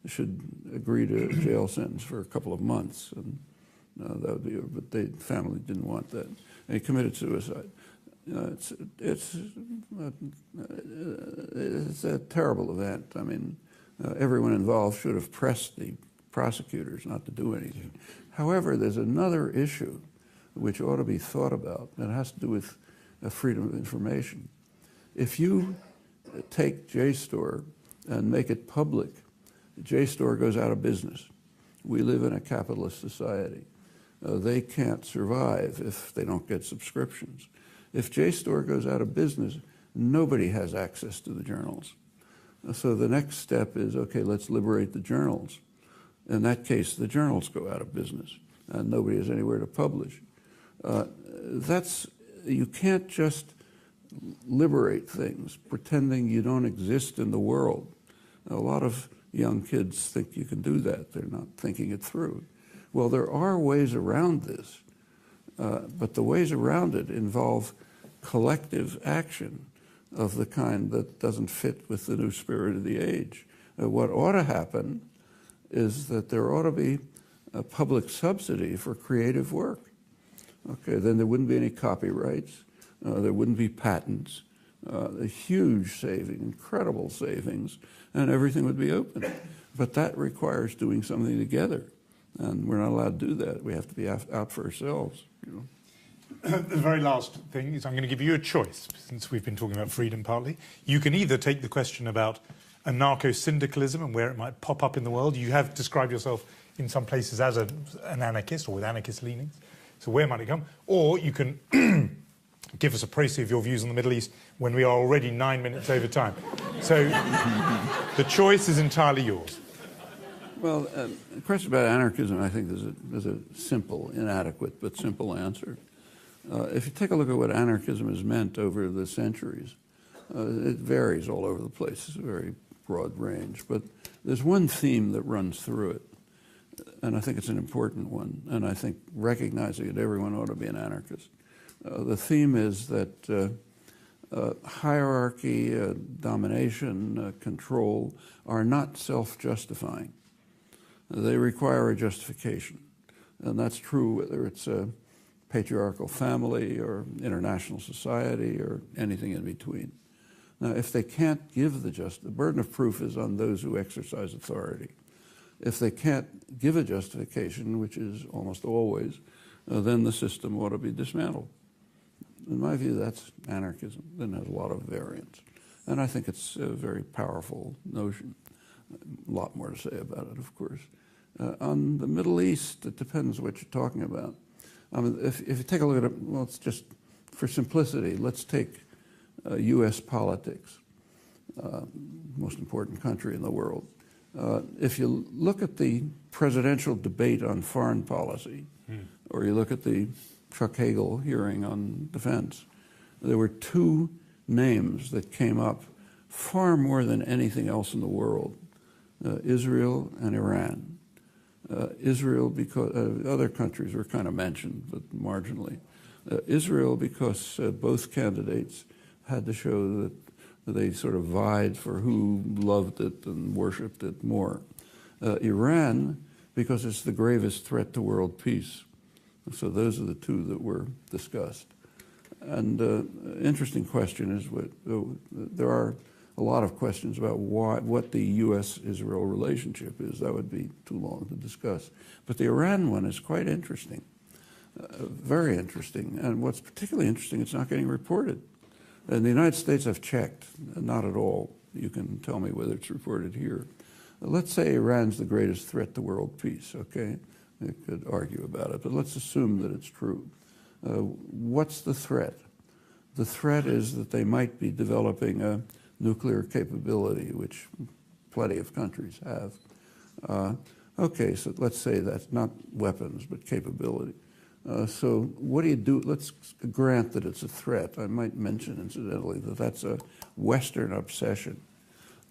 should agree to a jail sentence for a couple of months. And that would be, but the family didn't want that. And he committed suicide. It's a terrible event. I mean, everyone involved should have pressed the prosecutors not to do anything. However, there's another issue which ought to be thought about, and it has to do with freedom of information. If you take JSTOR and make it public, JSTOR goes out of business. We live in a capitalist society. They can't survive if they don't get subscriptions. If JSTOR goes out of business, nobody has access to the journals. So the next step is, okay, let's liberate the journals. In that case, the journals go out of business, and nobody has anywhere to publish. You can't just liberate things, pretending you don't exist in the world. A lot of young kids think you can do that. They're not thinking it through. Well, there are ways around this, but the ways around it involve collective action of the kind that doesn't fit with the new spirit of the age. What ought to happen is that there ought to be a public subsidy for creative work. Okay, then there wouldn't be any copyrights, there wouldn't be patents, a huge saving, incredible savings, and everything would be open. But that requires doing something together, and we're not allowed to do that. We have to be out for ourselves. You know. The very last thing is I'm going to give you a choice, since we've been talking about freedom partly. You can either take the question about anarcho-syndicalism and where it might pop up in the world. You have described yourself in some places as an anarchist or with anarchist leanings. So where might it come? Or you can give us a précis of your views on the Middle East when we are already 9 minutes over time. So the choice is entirely yours. Well, the question about anarchism, I think there's a simple, inadequate, but simple answer. If you take a look at what anarchism has meant over the centuries, it varies all over the place. It's a very broad range. But there's one theme that runs through it, and I think it's an important one, and I think recognizing it, everyone ought to be an anarchist. The theme is that hierarchy, domination, control are not self-justifying. They require a justification, and that's true whether it's a patriarchal family or international society or anything in between. Now, if they can't give the burden of proof is on those who exercise authority. If they can't give a justification, which is almost always, then the system ought to be dismantled. In my view, that's anarchism. Then there's a lot of variants. And I think it's a very powerful notion. A lot more to say about it, of course. On the Middle East, it depends what you're talking about. I mean, if you take a look at it, well, it's just for simplicity, let's take U.S. politics, most important country in the world. If you look at the presidential debate on foreign policy, or you look at the Chuck Hagel hearing on defense, there were two names that came up far more than anything else in the world, Israel and Iran. Israel because other countries were kind of mentioned, but marginally. Israel because both candidates had to show that they sort of vied for who loved it and worshipped it more. Iran because it's the gravest threat to world peace. So those are the two that were discussed. And interesting question is there are a lot of questions about what the U.S.-Israel relationship is. That would be too long to discuss. But the Iran one is quite interesting, very interesting. And what's particularly interesting, it's not getting reported. And the United States, I've checked, not at all. You can tell me whether it's reported here. Let's say Iran's the greatest threat to world peace, okay? You could argue about it, but let's assume that it's true. What's the threat? The threat is that they might be developing a nuclear capability, which plenty of countries have. Okay, so let's say that's not weapons, but capability. So what do you do? Let's grant that it's a threat. I might mention, incidentally, that that's a Western obsession.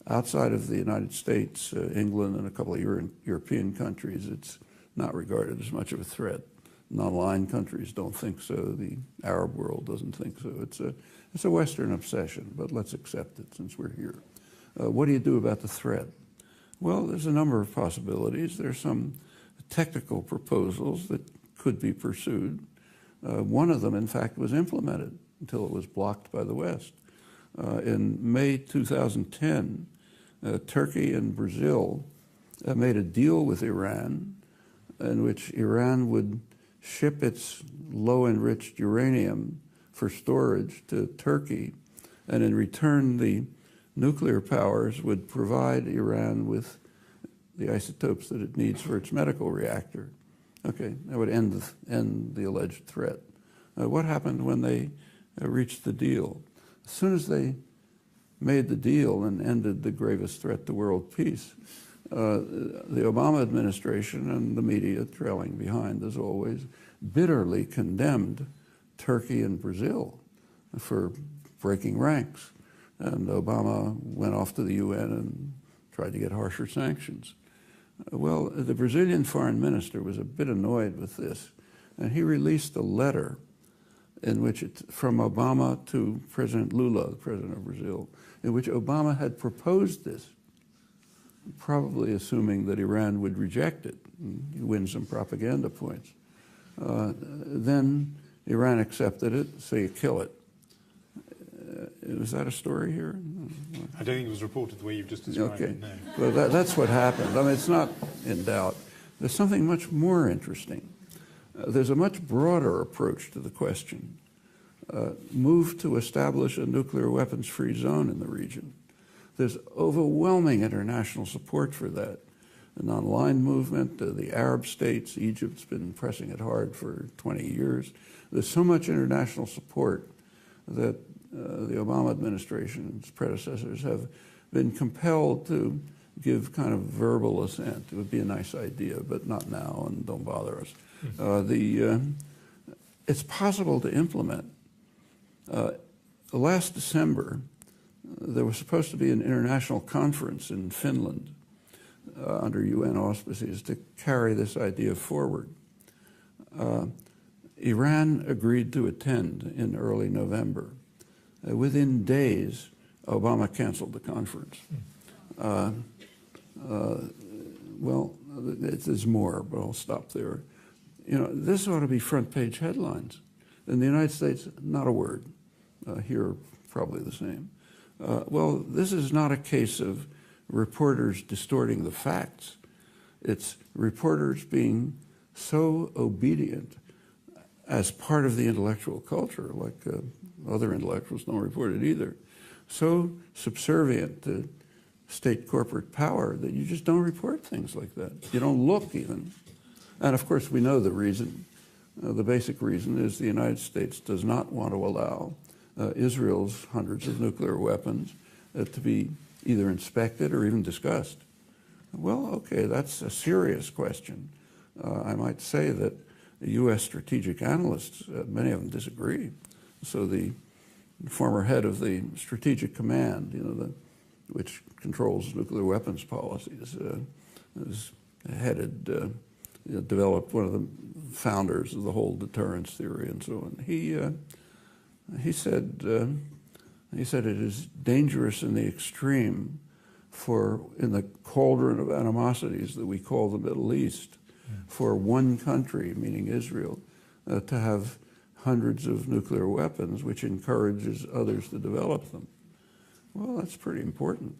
Outside of the United States, England, and a couple of European countries, it's not regarded as much of a threat. Non-aligned countries don't think so. The Arab world doesn't think so. It's a Western obsession, but let's accept it since we're here. What do you do about the threat? Well, there's a number of possibilities. There's some technical proposals that could be pursued. One of them, in fact, was implemented until it was blocked by the West. In May 2010, Turkey and Brazil made a deal with Iran in which Iran would ship its low-enriched uranium for storage to Turkey, and in return the nuclear powers would provide Iran with the isotopes that it needs for its medical reactor. Okay, that would end the alleged threat. What happened when they reached the deal? As soon as they made the deal and ended the gravest threat to world peace, the Obama administration and the media, trailing behind as always, bitterly condemned Turkey and Brazil for breaking ranks. And Obama went off to the UN and tried to get harsher sanctions. Well, the Brazilian foreign minister was a bit annoyed with this, and he released a letter in which from Obama to President Lula, the president of Brazil, in which Obama had proposed this, probably assuming that Iran would reject it and win some propaganda points. Then Iran accepted it, so you kill it. Is that a story here? I don't think it was reported the way you've just described it, no. Well, that's what happened. I mean, it's not in doubt. There's something much more interesting. There's a much broader approach to the question. Move to establish a nuclear weapons-free zone in the region. There's overwhelming international support for that. The non-aligned movement, the Arab states, Egypt's been pressing it hard for 20 years. There's so much international support that the Obama administration's predecessors have been compelled to give kind of verbal assent. It would be a nice idea, but not now, and don't bother us. It's possible to implement. Last December, there was supposed to be an international conference in Finland under UN auspices to carry this idea forward. Iran agreed to attend in early November. Within days, Obama canceled the conference. Well, there's more, but I'll stop there. You know, this ought to be front-page headlines. In the United States, not a word. Here, probably the same. Well, this is not a case of reporters distorting the facts. It's reporters being so obedient as part of the intellectual culture, like other intellectuals don't report it either, so subservient to state corporate power that you just don't report things like that. You don't look even. And of course, we know the reason. The basic reason is the United States does not want to allow Israel's hundreds of nuclear weapons to be either inspected or even discussed. Well, okay, that's a serious question. I might say that the U.S. strategic analysts, many of them disagree. So the former head of the Strategic Command, which controls nuclear weapons policies, is developed one of the founders of the whole deterrence theory and so on. He said it is dangerous in the extreme in the cauldron of animosities that we call the Middle East, for one country, meaning Israel, to have hundreds of nuclear weapons, which encourages others to develop them. Well, that's pretty important.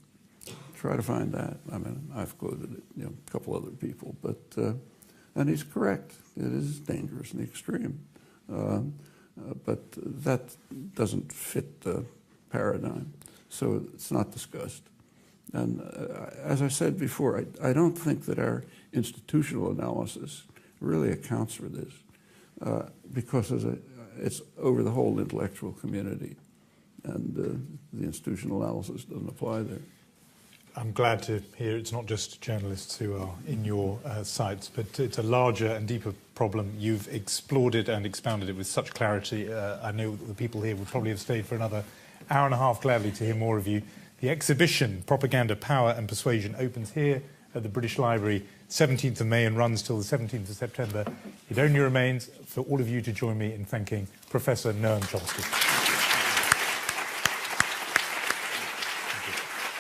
Try to find that. I mean, I've quoted it, a couple other people, but and he's correct. It is dangerous in the extreme, but that doesn't fit the paradigm, so it's not discussed. And as I said before, I don't think that our institutional analysis really accounts for this, because it's over the whole intellectual community, and the institutional analysis doesn't apply there. I'm glad to hear it's not just journalists who are in your sites, but it's a larger and deeper problem. You've explored it and expounded it with such clarity. I know the people here would probably have stayed for another hour and a half gladly to hear more of you. The exhibition, Propaganda, Power and Persuasion, opens here at the British Library 17th of May and runs till the 17th of September. It only remains for all of you to join me in thanking Professor Noam Chomsky.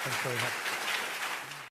Thank you very much.